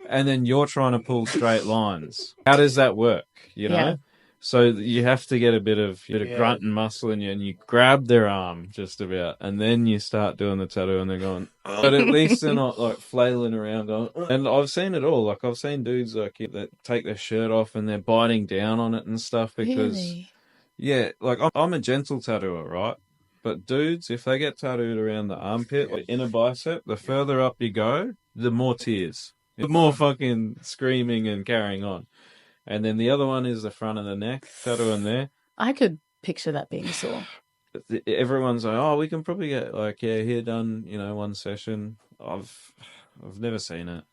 Speaker 3: And then you're trying to pull straight lines. How does that work?
Speaker 2: Yeah.
Speaker 3: So you have to get a bit of
Speaker 1: Yeah.
Speaker 3: grunt and muscle in you, and you grab their arm just about, and then you start doing the tattoo, and they're going, but at least they're not like flailing around going. And I've seen it all. Like I've seen dudes like that take their shirt off and they're biting down on it and stuff because,
Speaker 2: Really?
Speaker 3: yeah, like I'm a gentle tattooer, right? But dudes, if they get tattooed around the armpit, like inner bicep, the further up you go, the more tears, the more fucking screaming and carrying on. And then the other one is the front of the neck, tattoo in there.
Speaker 2: I could picture that being sore.
Speaker 3: Everyone's like, oh, we can probably get like, yeah, here done, one session. I've never seen it.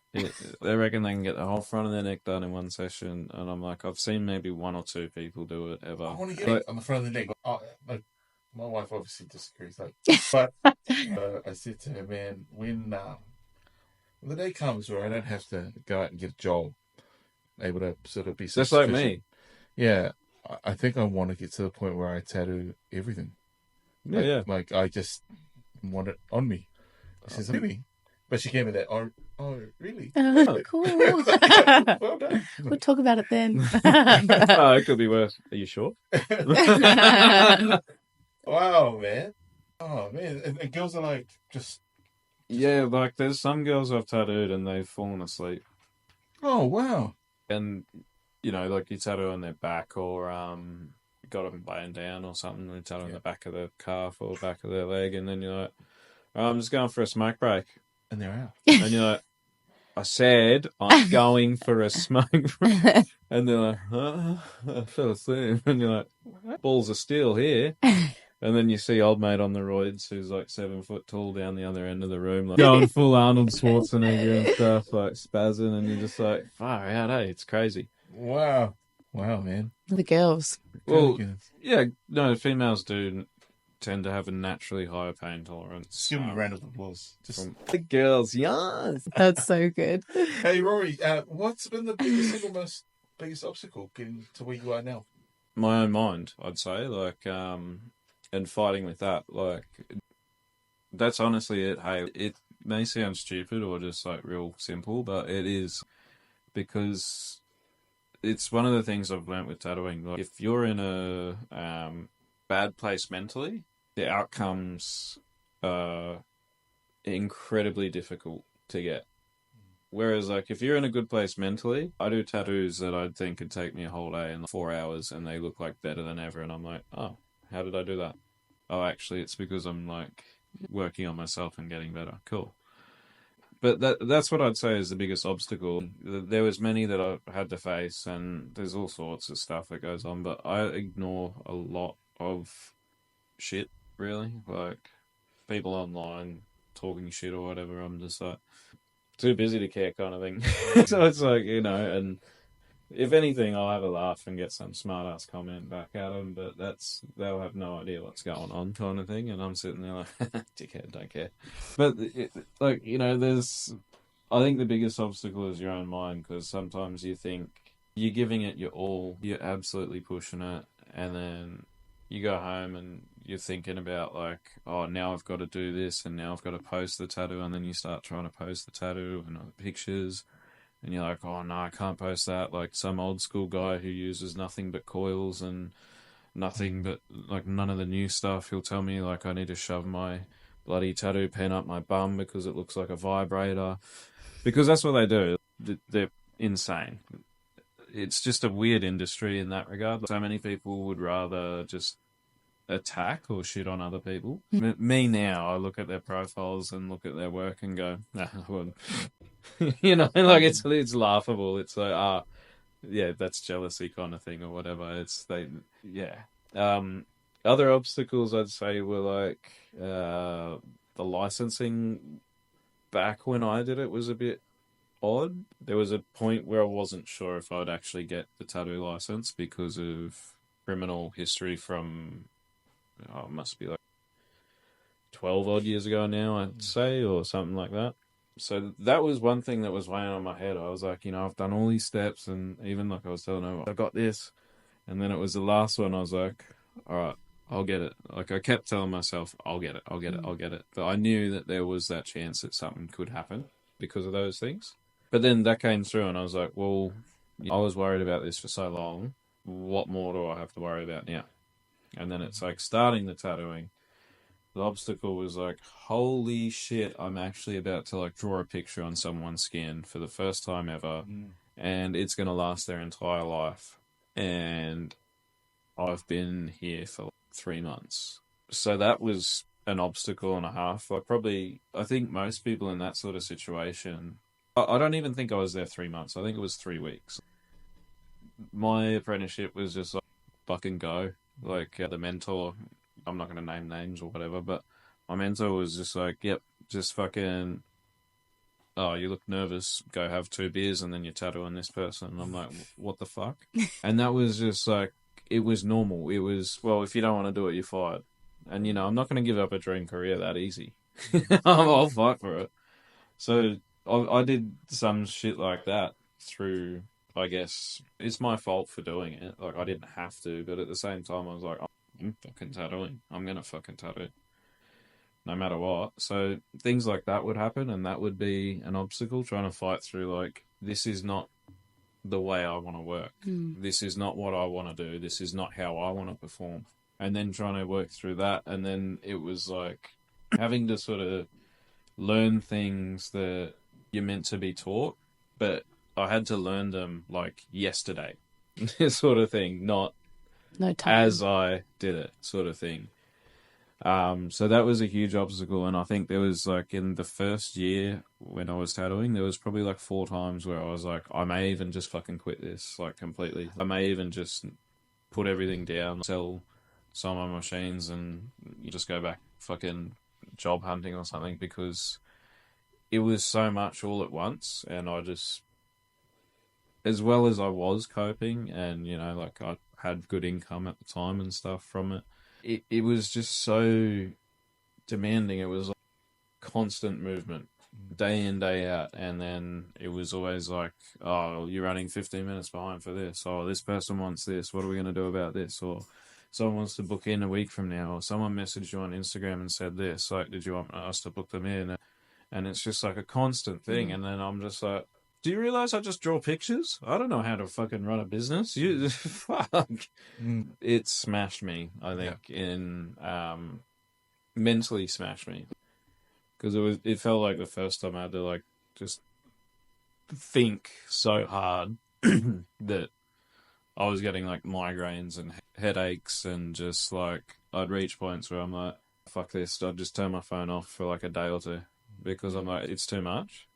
Speaker 3: They reckon they can get the whole front of their neck done in one session, and I'm like, I've seen maybe one or two people do it ever.
Speaker 1: I want to get it on the front of the neck. My wife obviously disagrees, but I said to her, man, when the day comes where I don't have to go out and get a job, able to sort of be
Speaker 3: just like me.
Speaker 1: Yeah, I think I want to get to the point where I tattoo everything.
Speaker 3: Yeah.
Speaker 1: Like I just want it on me. She says, really? But she gave me that. Oh, really?
Speaker 2: Oh, cool.
Speaker 1: Well done.
Speaker 2: We'll talk about it then.
Speaker 3: Oh, it could be worse. Are you sure?
Speaker 1: Wow, man. Oh, man. And girls are like, just...
Speaker 3: Yeah, like there's some girls I've tattooed and they've fallen asleep.
Speaker 1: Oh, wow.
Speaker 3: And, like you tattoo on their back or got them laying down or something, and tattoo on the back of the calf or back of their leg, and then you're like, oh, I'm just going for a smoke break.
Speaker 1: And they're out.
Speaker 3: And you're like, I said I'm going for a smoke break. And they're like, I fell asleep. And you're like, balls of steel here. And then you see old mate on the roids who's like 7 foot tall down the other end of the room, like going full Arnold Schwarzenegger and stuff, like spazzing, and you're just like, far out, hey, it's crazy.
Speaker 1: Wow, man.
Speaker 2: The girls.
Speaker 3: Well, yeah, no, females do tend to have a naturally higher pain tolerance.
Speaker 1: Give them a round of applause.
Speaker 3: Just the girls, yes.
Speaker 2: That's so good.
Speaker 1: Hey, Rory, what's been the biggest obstacle getting to where you are now?
Speaker 3: My own mind, I'd say, like, and fighting with that, like, that's honestly it. Hey, it may sound stupid or just like real simple, but it is, because it's one of the things I've learnt with tattooing. Like, if you're in a bad place mentally, the outcomes are incredibly difficult to get. Whereas, like, if you're in a good place mentally, I do tattoos that I think could take me a whole day and 4 hours, and they look like better than ever, and I'm like, oh, how did I do that? Oh, actually, it's because I'm like working on myself and getting better. Cool. But that's what I'd say is the biggest obstacle. There was many that I had to face, and there's all sorts of stuff that goes on, but I ignore a lot of shit, really. Like, people online talking shit or whatever, I'm just like, too busy to care kind of thing. So it's like, and if anything, I'll have a laugh and get some smart ass comment back at them, but they'll have no idea what's going on kind of thing, and I'm sitting there like, dickhead, don't care. But I think the biggest obstacle is your own mind, because sometimes you think you're giving it your all, you're absolutely pushing it, and then you go home and you're thinking about like, oh, now I've got to do this, and now I've got to post the tattoo, and then you start trying to post the tattoo and pictures. And you're like, oh, no, I can't post that. Like some old school guy who uses nothing but coils and nothing but, like, none of the new stuff. He'll tell me, like, I need to shove my bloody tattoo pen up my bum because it looks like a vibrator. Because that's what they do. They're insane. It's just a weird industry in that regard. So many people would rather just attack or shit on other people. Me now, I look at their profiles and look at their work and go, nah, I wouldn't. Like it's laughable. It's like, yeah, that's jealousy kind of thing or whatever. Other obstacles I'd say were like the licensing. Back when I did it was a bit odd. There was a point where I wasn't sure if I'd actually get the tattoo license because of criminal history from, it must be like 12 odd years ago now, I'd say, or something like that. So that was one thing that was weighing on my head. I was like, I've done all these steps, and even like I was telling her, I got this. And then it was the last one, I was like, all right, I'll get it. Like I kept telling myself, I'll get it. But I knew that there was that chance that something could happen because of those things. But then that came through and I was like, well, I was worried about this for so long. what more do I have to worry about now? And then it's like starting the tattooing. The obstacle was like, holy shit, I'm actually about to like draw a picture on someone's skin for the first time ever, and it's going to last their entire life. And I've been here for like 3 months. So that was an obstacle and a half. I think most people in that sort of situation, I don't even think I was there 3 months. I think it was 3 weeks. My apprenticeship was just like, fucking go. Like the mentor, I'm not going to name names or whatever, but my mentor was just like, yep, just fucking, oh, you look nervous, go have 2 beers and then you're tattooing this person. And I'm like, what the fuck? And that was just like, it was normal. It was, well, if you don't want to do it, you're fired. And, I'm not going to give up a dream career that easy. I'll fight for it. So I did some shit like that through, I guess, it's my fault for doing it. Like, I didn't have to, but at the same time, I was like, I'm fucking tattooing. I'm going to fucking tattoo. No matter what. So things like that would happen, and that would be an obstacle, trying to fight through, like, this is not the way I want to work. This is not what I want to do. This is not how I want to perform. And then trying to work through that, and then it was like having to sort of learn things that you're meant to be taught, but I had to learn them like yesterday, sort of thing, not
Speaker 2: No time.
Speaker 3: as I did it, sort of thing. So that was a huge obstacle, and I think there was like in the first year when I was tattooing, there was probably like 4 times where I was like, I may even just fucking quit this like completely. I may even just put everything down, sell some of my machines, and just go back fucking job hunting or something, because it was so much all at once, and I just, as well as I was coping, and like I had good income at the time and stuff from it, it was just so demanding. It was like constant movement, day in, day out, and then it was always like, oh, you're running 15 minutes behind for this, oh, this person wants this, what are we going to do about this, or someone wants to book in a week from now, or someone messaged you on Instagram and said this, like, did you want us to book them in? And it's just like a constant thing. And then I'm just like, do you realize I just draw pictures? I don't know how to fucking run a business. You fuck. It smashed me, I think, in mentally smashed me, because it felt like the first time I had to like just think so hard that I was getting like migraines and headaches, and just like I'd reach points where I'm like, fuck this, I'd just turn my phone off for like a day or two, because I'm like, it's too much.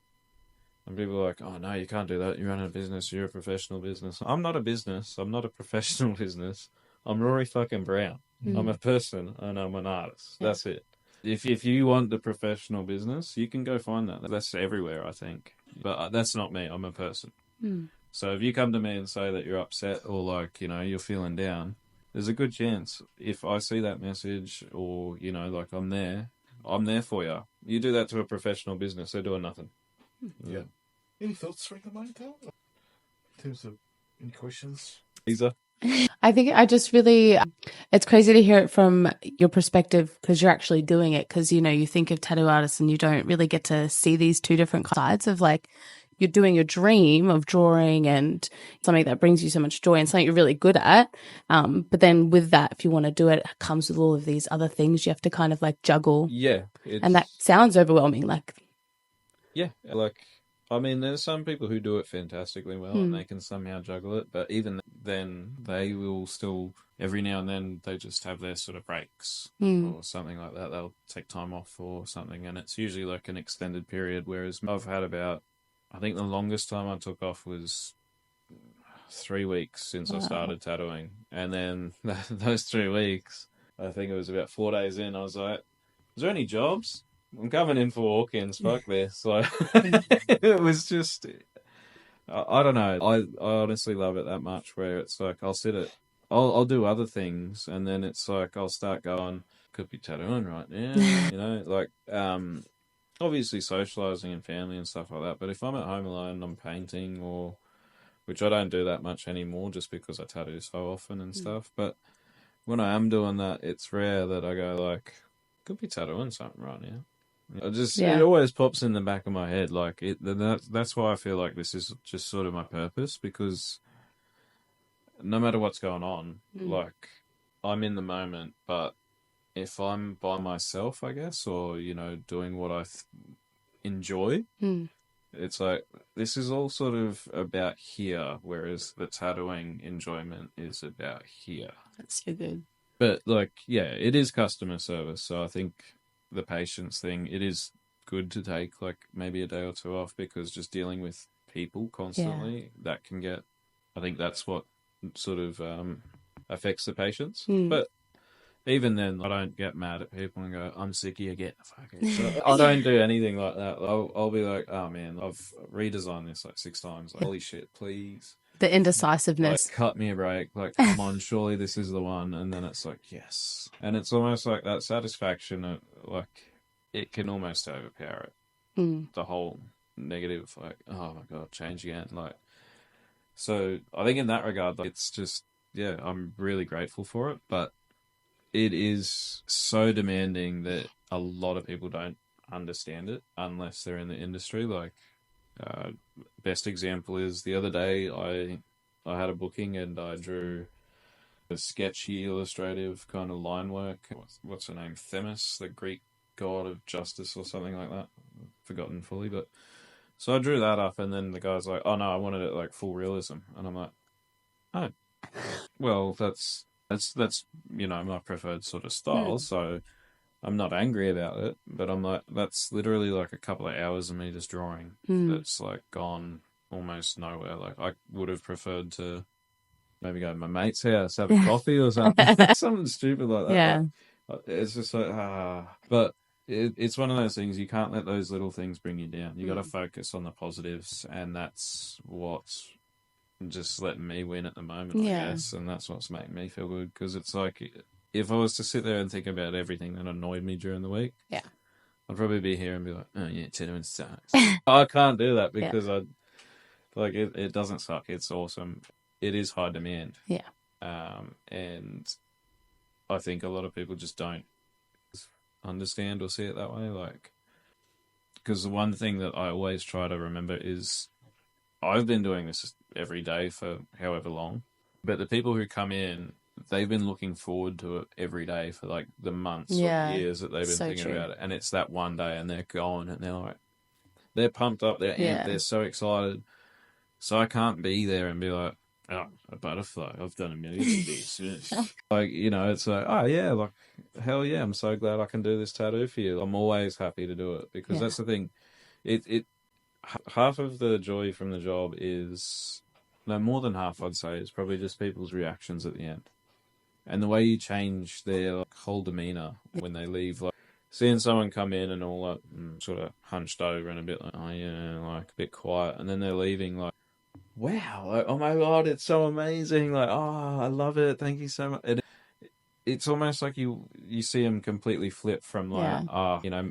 Speaker 3: And people are like, oh no, you can't do that, you run a business, you're a professional business. I'm not a business, I'm not a professional business. I'm Rory fucking Brown. I'm a person and I'm an artist. That's it. If you want the professional business, you can go find that. That's everywhere, I think. But that's not me. I'm a person. So if you come to me and say that you're upset, or like, you're feeling down, there's a good chance if I see that message, or, like I'm there for you. You do that to a professional business, they're doing nothing.
Speaker 1: Yeah. Any thoughts spring to mind, Tal? In terms of any questions?
Speaker 3: Lisa?
Speaker 2: I think I just really, it's crazy to hear it from your perspective, because you're actually doing it. Because, you think of tattoo artists and you don't really get to see these two different sides of like, you're doing your dream of drawing and something that brings you so much joy and something you're really good at. But then with that, if you want to do it, it comes with all of these other things you have to kind of like juggle.
Speaker 3: Yeah.
Speaker 2: And that sounds overwhelming. Like,
Speaker 3: yeah, like, I mean, there's some people who do it fantastically well and they can somehow juggle it, but even then, they will still, every now and then, they just have their sort of breaks or something like that. They'll take time off or something, and it's usually like an extended period, whereas I've had about, I think the longest time I took off was 3 weeks since I started tattooing. And then those 3 weeks, I think it was about 4 days in, I was like, is there any jobs? I'm coming in for walk-ins, fuck this. Like, it was just, I don't know. I honestly love it that much, where it's like, I'll do other things, and then it's like, I'll start going, could be tattooing right now, like, obviously socialising and family and stuff like that. But if I'm at home alone, I'm painting, which I don't do that much anymore, just because I tattoo so often and stuff. But when I am doing that, it's rare that I go like, could be tattooing something right now. It always pops in the back of my head, like that's why I feel like this is just sort of my purpose, because no matter what's going on,
Speaker 2: Mm.
Speaker 3: like I'm in the moment, but if I'm by myself, I guess, or doing what I enjoy,
Speaker 2: Mm.
Speaker 3: it's like this is all sort of about here, whereas the tattooing enjoyment is about here.
Speaker 2: That's so good.
Speaker 3: But like, yeah, it is customer service, so I think the patience thing, it is good to take like maybe a day or two off because just dealing with people constantly, that can get, I think that's what sort of affects the patients.
Speaker 2: Mm.
Speaker 3: But even then, I don't get mad at people and go, "I'm sick of you, get the fuck out." So I don't do anything like that. I'll be like, "Oh man, I've redesigned this like 6 times. Like, holy shit, please."
Speaker 2: The
Speaker 3: Like,
Speaker 2: indecisiveness.
Speaker 3: cut me a break. Like, come on, surely this is the one. And then it's like, yes. And it's almost like that satisfaction of, like, it can almost overpower it.
Speaker 2: Mm.
Speaker 3: The whole negative, like, oh my God, change again. Like, so I think in that regard, like, it's just, yeah, I'm really grateful for it. But it is so demanding that a lot of people don't understand it unless they're in the industry. Like, uh, best example is the other day I had a booking and I drew a sketchy illustrative kind of line work. What's her name? Themis, the Greek god of justice or something like that. Forgotten fully, but so I drew that up and then the guy's like, "Oh no, I wanted it like full realism." And I'm like, "Oh, well, that's my preferred sort of style."
Speaker 2: Mm.
Speaker 3: So I'm not angry about it, but I'm like, that's literally like a couple of hours of me just drawing.
Speaker 2: Mm.
Speaker 3: That's like gone almost nowhere. Like I would have preferred to maybe go to my mate's house, have a coffee or something, something stupid like that.
Speaker 2: Yeah.
Speaker 3: It's just like but it's one of those things you can't let those little things bring you down. You got to focus on the positives, and that's what's just letting me win at the moment, I
Speaker 2: Yeah.
Speaker 3: guess, and that's what's making me feel good because it's like if I was to sit there and think about everything that annoyed me during the week,
Speaker 2: Yeah.
Speaker 3: I'd probably be here and be like, "Oh yeah, tattooing sucks." I can't do that
Speaker 2: Yeah.
Speaker 3: because I like it doesn't suck. It's awesome. It is high demand.
Speaker 2: Yeah.
Speaker 3: And I think a lot of people just don't understand or see it that way. Like, because the one thing that I always try to remember is I've been doing this every day for however long, but the people who come in, they've been looking forward to it every day for like the months or
Speaker 2: Yeah.
Speaker 3: years that they've been
Speaker 2: So
Speaker 3: thinking
Speaker 2: true.
Speaker 3: about it. And it's that one day and they're gone and they're like, they're pumped up, they're amped,
Speaker 2: Yeah.
Speaker 3: they're so excited. So I can't be there and be like, "Oh, a butterfly. I've done a million of these." Like, it's like, oh yeah, like hell yeah, I'm so glad I can do this tattoo for you. I'm always happy to do it because
Speaker 2: Yeah.
Speaker 3: that's the thing. It half of the joy from the job is, no, more than half I'd say, is probably just people's reactions at the end. And the way you change their like, whole demeanor when they leave, like seeing someone come in and all like sort of hunched over and a bit like, oh yeah, like a bit quiet, and then they're leaving like, wow, like, oh my God, it's so amazing, like, oh, I love it, thank you so much. And it's almost like you see them completely flip from like,
Speaker 2: Yeah.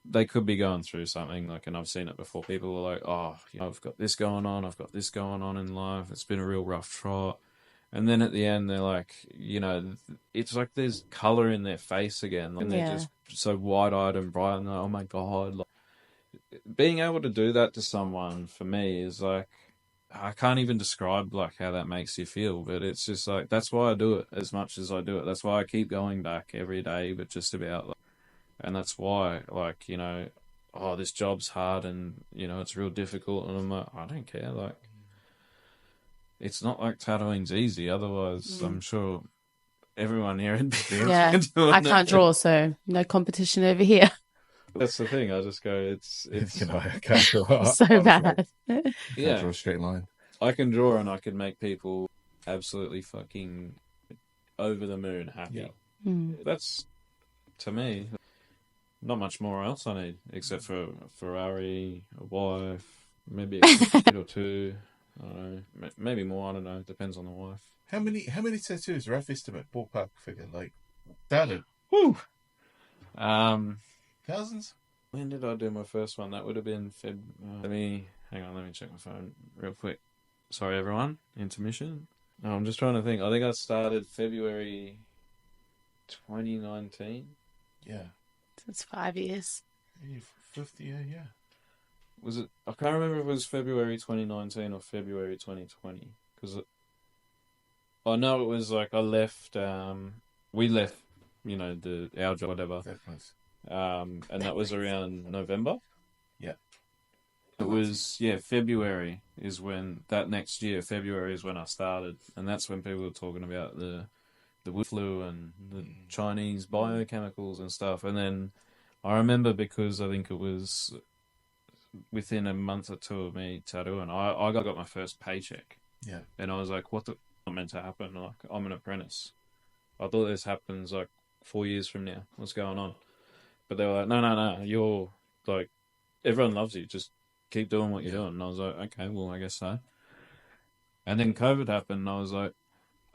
Speaker 3: they could be going through something like, and I've seen it before. People are like, oh, I've got this going on, I've got this going on in life. It's been a real rough trot. And then at the end, they're like, it's like there's color in their face again, and they're
Speaker 2: Yeah.
Speaker 3: just so wide-eyed and bright, and like, oh my God, like, being able to do that to someone for me is like, I can't even describe like how that makes you feel, but it's just like that's why I do it as much as I do it. That's why I keep going back every day, but just about, like, and that's why, like, oh, this job's hard and it's real difficult, and I'm like, I don't care, like, it's not like tattooing's easy. Otherwise, I'm sure everyone here would be
Speaker 2: Yeah.
Speaker 3: doing
Speaker 2: I can't
Speaker 3: it.
Speaker 2: draw, so no competition over here.
Speaker 3: That's the thing. I just go, it's
Speaker 1: I can't draw.
Speaker 2: So bad.
Speaker 1: Can't
Speaker 3: yeah.
Speaker 1: draw a straight line.
Speaker 3: I can draw and I can make people absolutely fucking over the moon happy.
Speaker 1: Yeah.
Speaker 2: Mm.
Speaker 3: That's, to me, not much more else I need except for a Ferrari, a wife, maybe a kid or two. I don't know, maybe more. I don't know. Depends on the wife.
Speaker 1: How many tattoos? Rough estimate, ballpark figure, like started
Speaker 3: Woo.
Speaker 1: thousands.
Speaker 3: When did I do my first one? That would have been let me hang on. Let me check my phone real quick. Sorry, everyone. Intermission. No, I'm just trying to think. I think I started February 2019.
Speaker 1: Yeah.
Speaker 2: It's 5 years.
Speaker 1: 50, yeah.
Speaker 3: Was it? I can't remember if it was February 2019 or February 2020 because I know it was like I left. We left, our job, whatever.
Speaker 1: That was.
Speaker 3: And that was around November.
Speaker 1: Yeah.
Speaker 3: It was February is when that next year. February is when I started, and that's when people were talking about the wood flu and the Chinese biochemicals and stuff. And then I remember because I think it was within a month or two of me tattooing, I got my first paycheck.
Speaker 1: Yeah.
Speaker 3: And I was like, what the not meant to happen? Like, I'm an apprentice. I thought this happens like 4 years from now. What's going on? But they were like, no. You're like, everyone loves you. Just keep doing what you're doing. And I was like, okay, well, I guess so. And then COVID happened, and I was like,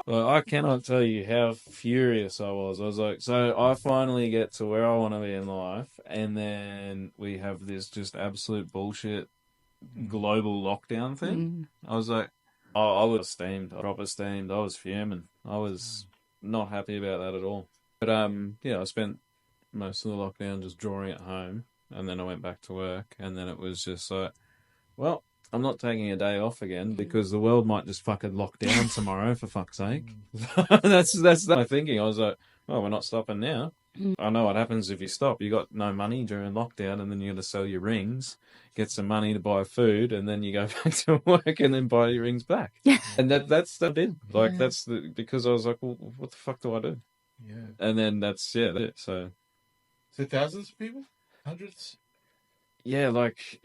Speaker 3: well, I cannot tell you how furious I was. I was like, so I finally get to where I want to be in life, and then we have this just absolute bullshit global lockdown thing. I was like, I was steamed, proper steamed. I was fuming. I was not happy about that at all. But I spent most of the lockdown just drawing at home, and then I went back to work, and then it was just like, well, I'm not taking a day off again because the world might just fucking lock down tomorrow, for fuck's sake. That's my thinking. I was like, well, we're not stopping now. I know what happens if you stop. You got no money during lockdown, and then you got to sell your rings, get some money to buy food, and then you go back to work and then buy your rings back. And that's what I did. Like because I was like, well, what the fuck do I do?
Speaker 1: Yeah.
Speaker 3: And then that's it. So
Speaker 1: thousands of people, hundreds,
Speaker 3: like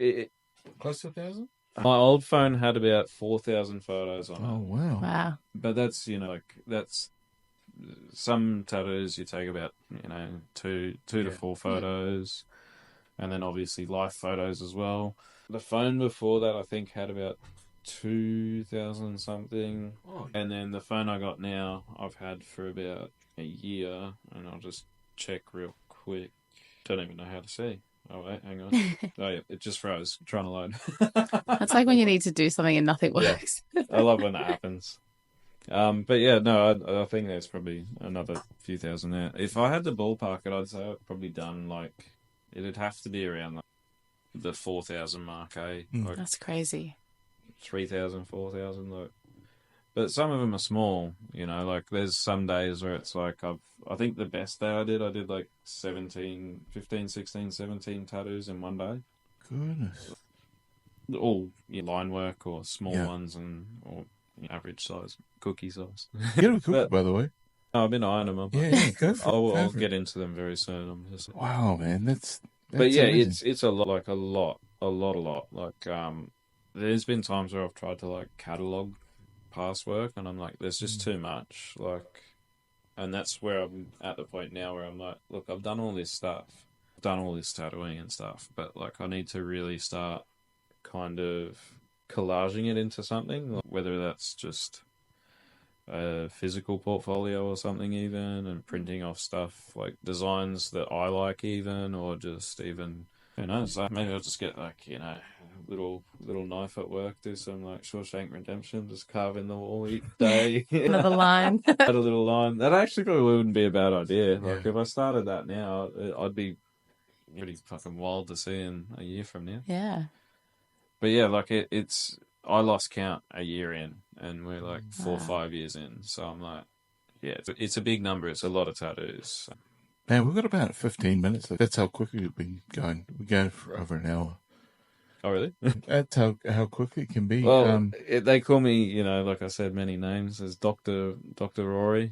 Speaker 1: close to 1,000.
Speaker 3: My old phone had about 4,000 photos on it.
Speaker 1: Oh wow!
Speaker 2: Wow.
Speaker 3: But that's that's some tattoos you take about two to four photos, and then obviously life photos as well. The phone before that I think had about 2,000 something, and then the phone I got now I've had for about a year, and I'll just check real quick. Don't even know how to see. Oh wait, hang on. Oh yeah, it just froze trying to load.
Speaker 2: That's like when you need to do something and nothing works.
Speaker 3: I love when that happens. But yeah, no, I think there's probably another few thousand there. If I had to ballpark it, I'd say I've probably done it'd have to be around the 4,000 mark, eh? Like
Speaker 2: That's crazy.
Speaker 3: 3,000, 4,000, like. But some of them are small, like there's some days where it's like I think the best day I did like 15, 16, 17 tattoos in one day.
Speaker 1: Goodness.
Speaker 3: All line work or small ones or average size, cookie size.
Speaker 1: Get a cookie, by the way.
Speaker 3: I've been eyeing them up.
Speaker 1: Yeah, go for it.
Speaker 3: I'll get into them very soon. I'm just...
Speaker 1: Wow, man, that's
Speaker 3: but yeah,
Speaker 1: amazing.
Speaker 3: it's a lot. Like there's been times where I've tried to like catalog past work, and I'm like, there's just too much, and that's where I'm at the point now where I'm like, look, I've done all this stuff, done all this tattooing and stuff, but like I need to really start kind of collaging it into something, whether that's just a physical portfolio or something even, and printing off stuff like designs that I like even, or just even, who knows, maybe I'll just get little knife at work, do some like Shawshank Redemption, just carve in the wall each day.
Speaker 2: Another line.
Speaker 3: Add a little line. That actually probably wouldn't be a bad idea. Like if I started that now, I'd be pretty fucking wild to see in a year from now.
Speaker 2: Yeah.
Speaker 3: But yeah, like it's I lost count a year in, and we're like 4 or 5 years in. So I'm like, yeah, it's a big number. It's a lot of tattoos.
Speaker 1: Man, we've got about 15 minutes. That's how quickly we've been going. We're going for over an hour.
Speaker 3: Oh, really?
Speaker 1: That's how quickly it can be.
Speaker 3: Well, they call me, like I said, many names as Dr. Raurie.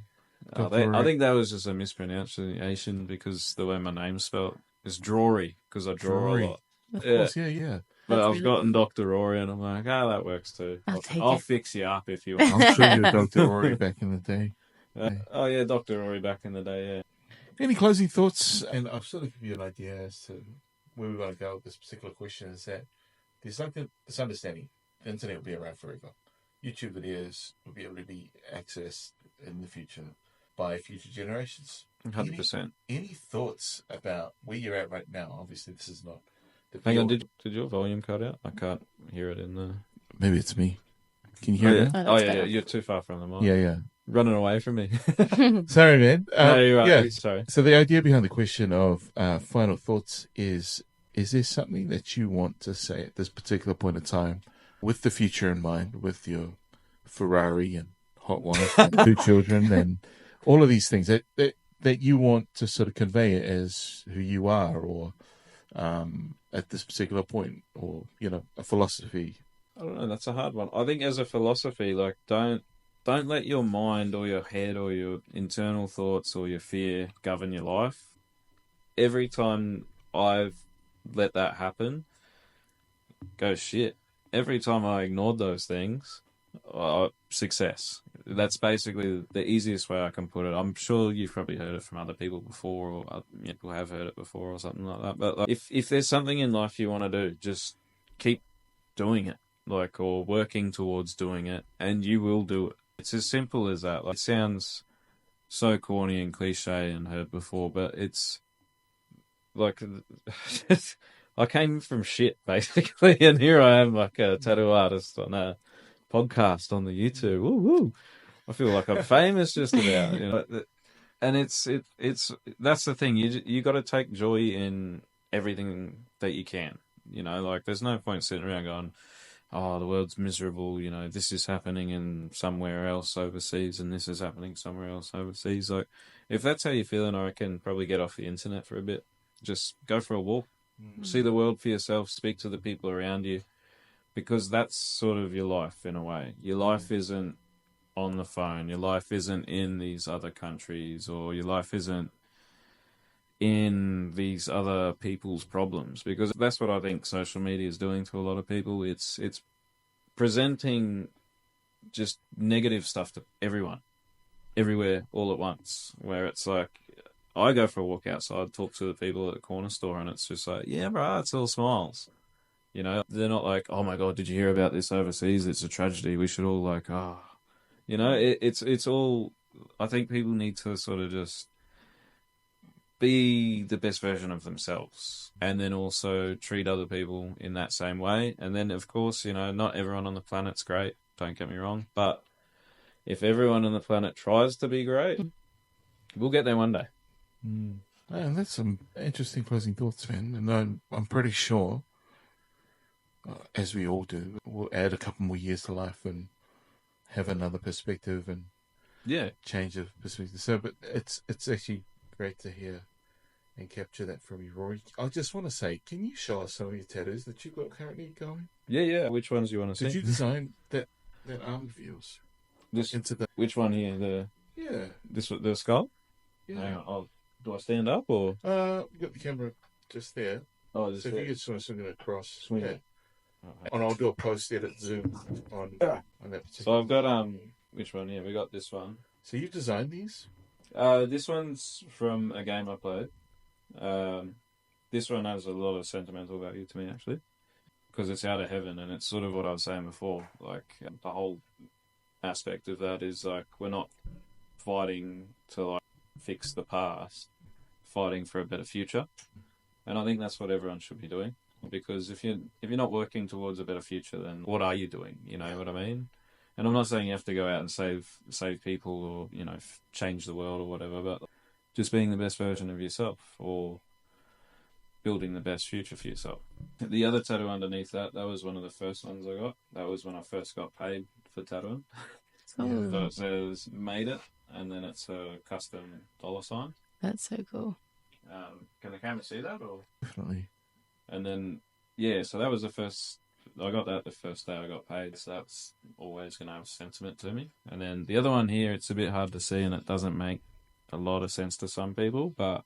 Speaker 3: I think that was just a mispronunciation because the way my name's spelled is Raurie, because I draw a lot.
Speaker 1: Of course, yeah.
Speaker 3: But
Speaker 2: That's
Speaker 3: I've
Speaker 2: really
Speaker 3: gotten Dr. Rory, and I'm like, that works too. I'll fix you up if you want.
Speaker 1: I'm sure you're Dr. Rory back in the day.
Speaker 3: Oh, yeah, Dr. Rory back in the day, yeah.
Speaker 1: Any closing thoughts? And I've sort of given you an idea as to where we're going to go with this particular question, is that there's something, this understanding, the internet will be around forever. YouTube videos will be able to be accessed in the future by future generations.
Speaker 3: 100%.
Speaker 1: Any thoughts about where you're at right now? Obviously, this is not...
Speaker 3: Hang on, did your volume cut out? I can't hear it in the...
Speaker 1: Maybe it's me. Can you hear it?
Speaker 3: Oh, yeah, you're too far from the mic.
Speaker 1: Yeah.
Speaker 3: Running away from me.
Speaker 1: Sorry, man.
Speaker 3: No, you're right.
Speaker 1: Yeah.
Speaker 3: Sorry.
Speaker 1: So the idea behind the question of final thoughts is there something that you want to say at this particular point in time with the future in mind, with your Ferrari and hot wife, and 2 children, and all of these things that you want to sort of convey as who you are, or at this particular point, or a philosophy.
Speaker 3: I don't know. That's a hard one. I think as a philosophy, like don't let your mind or your head or your internal thoughts or your fear govern your life. Every time I've let that happen, go shit. Every time I ignored those things, success. That's basically the easiest way I can put it. I'm sure you've probably heard it from other people before, or people have heard it before, or something like that. But like, if there's something in life you want to do, just keep doing it, or working towards doing it, and you will do it. It's as simple as that. Like, it sounds so corny and cliche and heard before, but it's like I came from shit basically, and here I am, like a tattoo artist on a podcast on the YouTube. Woo woo! I feel like I'm famous just about, And it's that's the thing. You got to take joy in everything that you can. Like there's no point sitting around going, "Oh, the world's miserable." This is happening in somewhere else overseas, and this is happening somewhere else overseas. Like, if that's how you're feeling, I reckon probably get off the internet for a bit. Just go for a walk, see the world for yourself, speak to the people around you, because that's sort of your life in a way. Your life isn't on the phone. Your life isn't in these other countries, or your life isn't in these other people's problems, because that's what I think social media is doing to a lot of people. It's presenting just negative stuff to everyone, everywhere, all at once, where it's like, I go for a walk outside, talk to the people at the corner store, and it's just like, yeah, bro, it's all smiles. They're not like, oh my God, did you hear about this overseas? It's a tragedy. We should all it's all, I think people need to sort of just be the best version of themselves, and then also treat other people in that same way. And then, of course, not everyone on the planet's great, don't get me wrong, but if everyone on the planet tries to be great, we'll get there one day.
Speaker 1: And that's some interesting closing thoughts, man. And I'm pretty sure, as we all do, we'll add a couple more years to life and have another perspective and change of perspective. So, but it's actually great to hear and capture that from you, Rory. I just want to say, can you show us some of your tattoos that you've got currently going?
Speaker 3: Yeah. Which ones do you want to see?
Speaker 1: Did you design that arm of yours?
Speaker 3: Which one here? The skull?
Speaker 1: Yeah.
Speaker 3: Hang on, do I stand up or?
Speaker 1: You got the camera just there.
Speaker 3: Oh, just
Speaker 1: so if
Speaker 3: there.
Speaker 1: you could sort of swing it across.
Speaker 3: Swing it.
Speaker 1: Okay. And I'll do a post edit zoom on that particular.
Speaker 3: So I've got which one? Yeah, we got this one.
Speaker 1: So you've designed these?
Speaker 3: This one's from a game I played. This one has a lot of sentimental value to me, actually, because it's out of heaven, and it's sort of what I was saying before. Like, the whole aspect of that is like, we're not fighting to like fix the past, fighting for a better future. And I think that's what everyone should be doing, because if you're not working towards a better future, then what are you doing? You know what I mean? And I'm not saying you have to go out and save people, or change the world or whatever, but just being the best version of yourself, or building the best future for yourself. The other tattoo underneath that was one of the first ones I got. That was when I first got paid for tattooing.
Speaker 2: Cool.
Speaker 3: So it says "made it," and then it's a custom $sign.
Speaker 2: That's so cool.
Speaker 3: Can the camera see that? Or?
Speaker 1: Definitely.
Speaker 3: And then, so that was the first. I got that the first day I got paid, so that's always going to have sentiment to me. And then the other one here, it's a bit hard to see, and it doesn't make a lot of sense to some people, but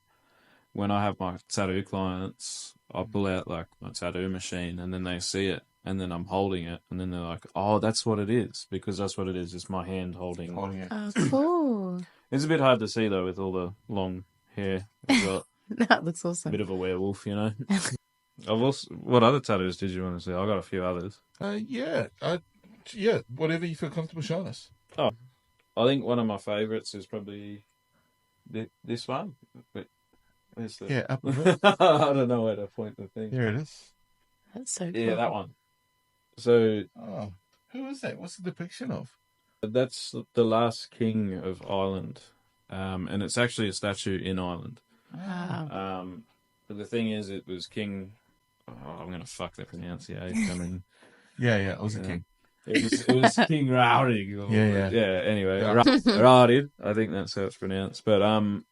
Speaker 3: when I have my tattoo clients, I pull out like my tattoo machine, and then they see it, and then I'm holding it, and then they're like, "Oh, that's what it is," because that's what it is. It's my hand holding
Speaker 1: it.
Speaker 2: Oh, cool.
Speaker 3: It's a bit hard to see though with all the long hair. I've got
Speaker 2: That looks awesome.
Speaker 3: a bit of a werewolf, What other tattoos did you want to see? I got a few others.
Speaker 1: Whatever you feel comfortable showing us.
Speaker 3: Oh, I think one of my favourites is probably this one. Wait, where's the...
Speaker 1: up
Speaker 3: I don't know where to point the thing.
Speaker 1: There it is.
Speaker 2: That's so cool.
Speaker 3: Yeah, that one. So,
Speaker 1: who is that? What's the depiction of?
Speaker 3: That's the last king of Ireland, and it's actually a statue in Ireland.
Speaker 2: Wow.
Speaker 3: But the thing is, it was King. Oh, I'm going to fuck the pronunciation. I mean,
Speaker 1: yeah, it was a king.
Speaker 3: It was King Raurie.
Speaker 1: Yeah.
Speaker 3: Anyway,
Speaker 1: Yeah.
Speaker 3: Raurie, I think that's how it's pronounced. But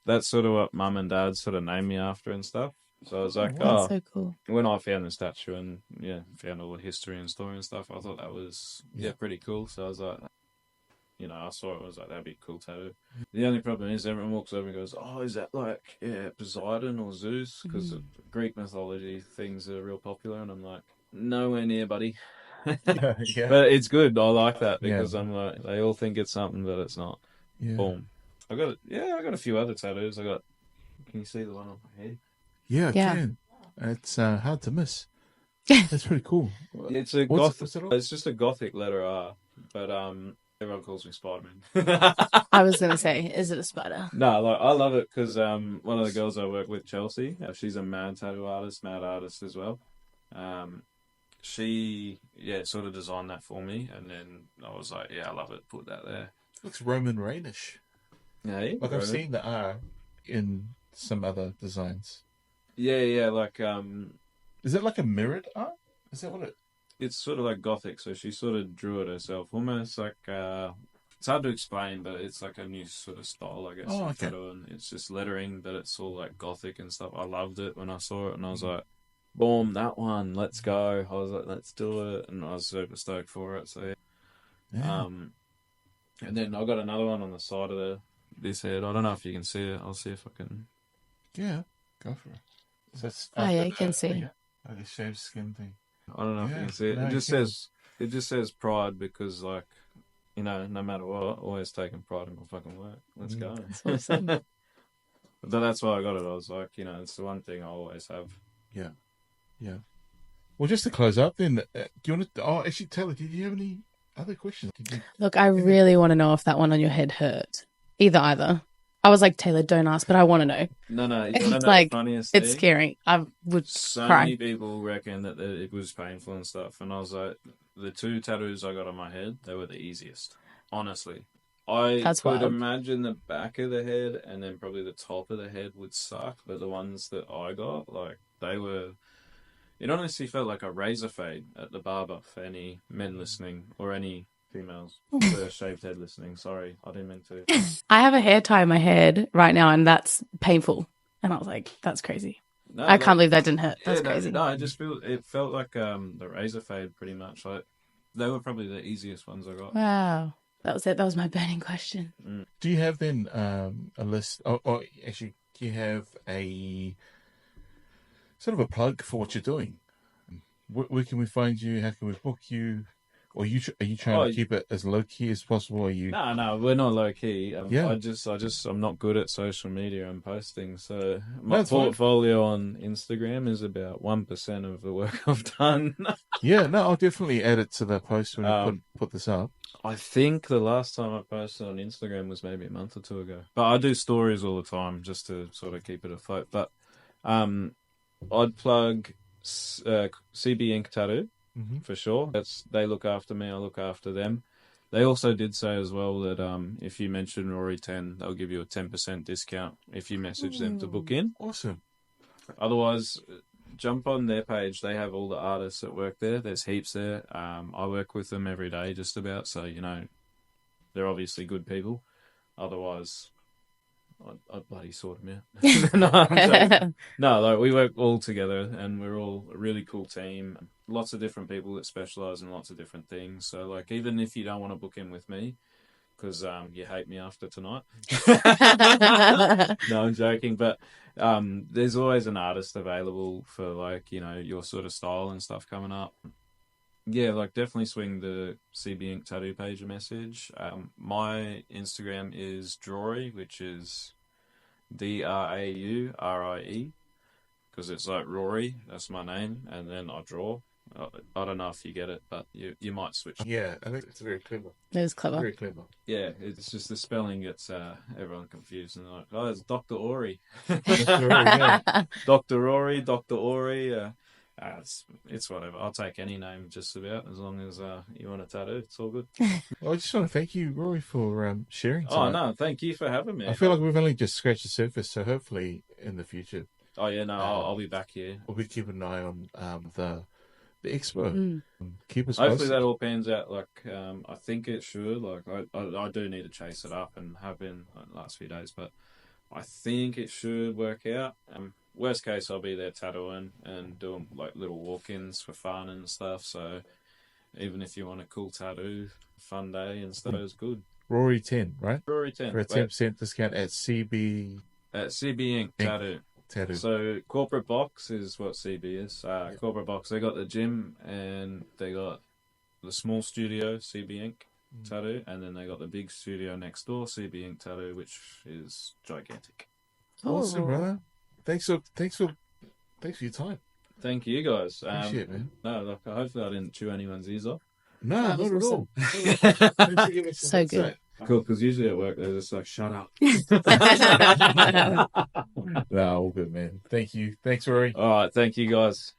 Speaker 3: that's sort of what Mum and Dad sort of named me after and stuff. So I was like,
Speaker 2: That's so cool.
Speaker 3: when I found the statue and found all the history and story and stuff, I thought that was pretty cool. So I was like, I saw it, I was like, that'd be a cool tattoo. The only problem is everyone walks over and goes, oh, is that like Poseidon or Zeus? Because Greek mythology things are real popular, and I'm like, nowhere near, buddy.
Speaker 1: Yeah.
Speaker 3: But it's good. I like that because
Speaker 1: Yeah.
Speaker 3: I'm like, they all think it's something, but it's not.
Speaker 1: Yeah.
Speaker 3: Boom. I got a few other tattoos. Can you see the one on my head?
Speaker 1: Yeah, I
Speaker 2: Yeah.
Speaker 1: can. It's hard to miss. That's pretty cool.
Speaker 3: It's a
Speaker 1: What's
Speaker 3: gothic.
Speaker 1: it all?
Speaker 3: It's just a gothic letter R, but everyone calls me Spider-Man.
Speaker 2: I was gonna say, is it a spider?
Speaker 3: No, like I love it because one of the girls I work with, Chelsea, she's a mad tattoo artist, mad artist as well. She sort of designed that for me, and then I was like, yeah, I love it. Put that there.
Speaker 1: Looks Roman Reignish.
Speaker 3: Yeah,
Speaker 1: Like I've seen the R in some other designs.
Speaker 3: Yeah, like
Speaker 1: Is it like a mirrored R? Is that what it?
Speaker 3: it's sort of like gothic, so she sort of drew it herself, almost like it's hard to explain, but it's like a new sort of style, I guess.
Speaker 1: Oh, okay.
Speaker 3: And it's just lettering, but it's all like gothic and stuff. I loved it when I saw it, and I was like, boom, that one, let's go. I was like, let's do it, and I was super stoked for it. So
Speaker 1: Yeah.
Speaker 3: and then I got another one on the side of this head. I don't know if you can see it. I'll see if I can.
Speaker 1: Yeah. Go for it. So it's
Speaker 2: Yeah, you can see.
Speaker 1: Yeah. Like a shaved skin thing.
Speaker 3: I don't know if you can see it.
Speaker 1: No,
Speaker 3: It just says pride because, like, no matter what, always taking pride in my fucking work. Let's go.
Speaker 2: That's awesome.
Speaker 3: But that's why I got it. I was like, it's the one thing I always have.
Speaker 1: Yeah. Well, just to close up, then, do you want to? Oh, actually, Taylor, did you have any other questions?
Speaker 2: Look, I really want to know if that one on your head hurt. Either. I was like, Taylor, don't ask, but I want to know.
Speaker 3: No, you
Speaker 2: It's
Speaker 3: want to know
Speaker 2: like,
Speaker 3: the funniest
Speaker 2: It's
Speaker 3: thing?
Speaker 2: scary. I would
Speaker 3: So
Speaker 2: cry.
Speaker 3: many people reckon that it was painful and stuff, and I was like, the 2 tattoos I got on my head, they were the easiest. Honestly, I
Speaker 2: That's
Speaker 3: could
Speaker 2: wild.
Speaker 3: imagine the back of the head and then probably the top of the head would suck, but the ones that I got, like, they were. It honestly felt like a razor fade at the barber for any men listening or any females with a shaved head listening. Sorry, I didn't mean to.
Speaker 2: I have a hair tie in my head right now, and that's painful. And I was like, that's crazy.
Speaker 3: No,
Speaker 2: I can't believe that didn't hurt. That's
Speaker 3: yeah,
Speaker 2: crazy.
Speaker 3: No, it felt like the razor fade pretty much. Like they were probably the easiest ones I got.
Speaker 2: Wow. That was it. That was my burning question.
Speaker 1: Do you have then a list? Or actually, do you have a sort of a plug for what you're doing? Where can we find you? How can we book you? Or are you trying to keep it as low key as possible? Are you?
Speaker 3: No, we're not low key.
Speaker 1: Yeah.
Speaker 3: I'm not good at social media and posting. So my
Speaker 1: That's fine.
Speaker 3: portfolio on Instagram is about 1% of the work I've done.
Speaker 1: Yeah, no, I'll definitely add it to the post when we put this up.
Speaker 3: I think the last time I posted on Instagram was maybe a month or 2 ago. But I do stories all the time just to sort of keep it afloat. But I'd plug CB Ink Tattoo for sure. They look after me, I look after them. They also did say as well that if you mention Rory 10, they'll give you a 10% discount if you message them to book in.
Speaker 1: Awesome.
Speaker 3: Otherwise, jump on their page. They have all the artists that work there. There's heaps there. I work with them every day just about, so they're obviously good people. Otherwise, I'd bloody sort them out. No, I'm joking. No, like we work all together and we're all a really cool team. Lots of different people that specialise in lots of different things. So like even if you don't want to book in with me because you hate me after tonight. No, I'm joking. But there's always an artist available for like, your sort of style and stuff coming up. Yeah, like definitely swing the CB Ink Tattoo page a message. My Instagram is Raurie, which is DRAURIE, because it's like Rory, that's my name, and then I draw. I don't know if you get it, but you might switch.
Speaker 1: Yeah, I think it's very clever.
Speaker 2: It was clever.
Speaker 1: Very clever.
Speaker 3: Yeah, it's just the spelling gets everyone confused and they're like, oh, it's Dr. Ori.
Speaker 1: Yeah.
Speaker 3: Dr. Rory, Dr. Ori. It's whatever. I'll take any name just about as long as you want a tattoo. It's all good.
Speaker 1: Well, I just want to thank you, Rory, for sharing tonight.
Speaker 3: Oh, no, thank you for having me.
Speaker 1: I feel like we've only just scratched the surface, so hopefully in the future
Speaker 3: Oh, yeah, no, I'll be back here.
Speaker 1: we'll be keeping an eye on the the expo.
Speaker 2: Mm.
Speaker 1: Keep us
Speaker 3: Hopefully
Speaker 1: posted.
Speaker 3: that all pans out like I think it should. Like I do need to chase it up and have been like, the last few days, but I think it should work out. Worst case, I'll be there tattooing and doing like little walk-ins for fun and stuff. So even if you want a cool tattoo, fun day and stuff, it's good.
Speaker 1: Rory 10, right?
Speaker 3: Rory 10
Speaker 1: For a 10% discount at CB
Speaker 3: at CB Inc. Tattoo.
Speaker 1: Tattoo.
Speaker 3: So corporate box is what CB is. Corporate box. They got the gym and they got the small studio CB Inc. Tattoo, and then they got the big studio next door CB Inc. Tattoo, which is gigantic.
Speaker 1: Awesome, brother. Thanks for your time.
Speaker 3: Thank you guys.
Speaker 1: Appreciate it, man.
Speaker 3: No, look, hopefully I didn't chew anyone's ears off.
Speaker 1: No, not at all.
Speaker 2: So good.
Speaker 3: Cool, because usually at work they're just like, shut up.
Speaker 1: No, all good, man. Thank you. Thanks, Rory.
Speaker 3: All right, thank you guys.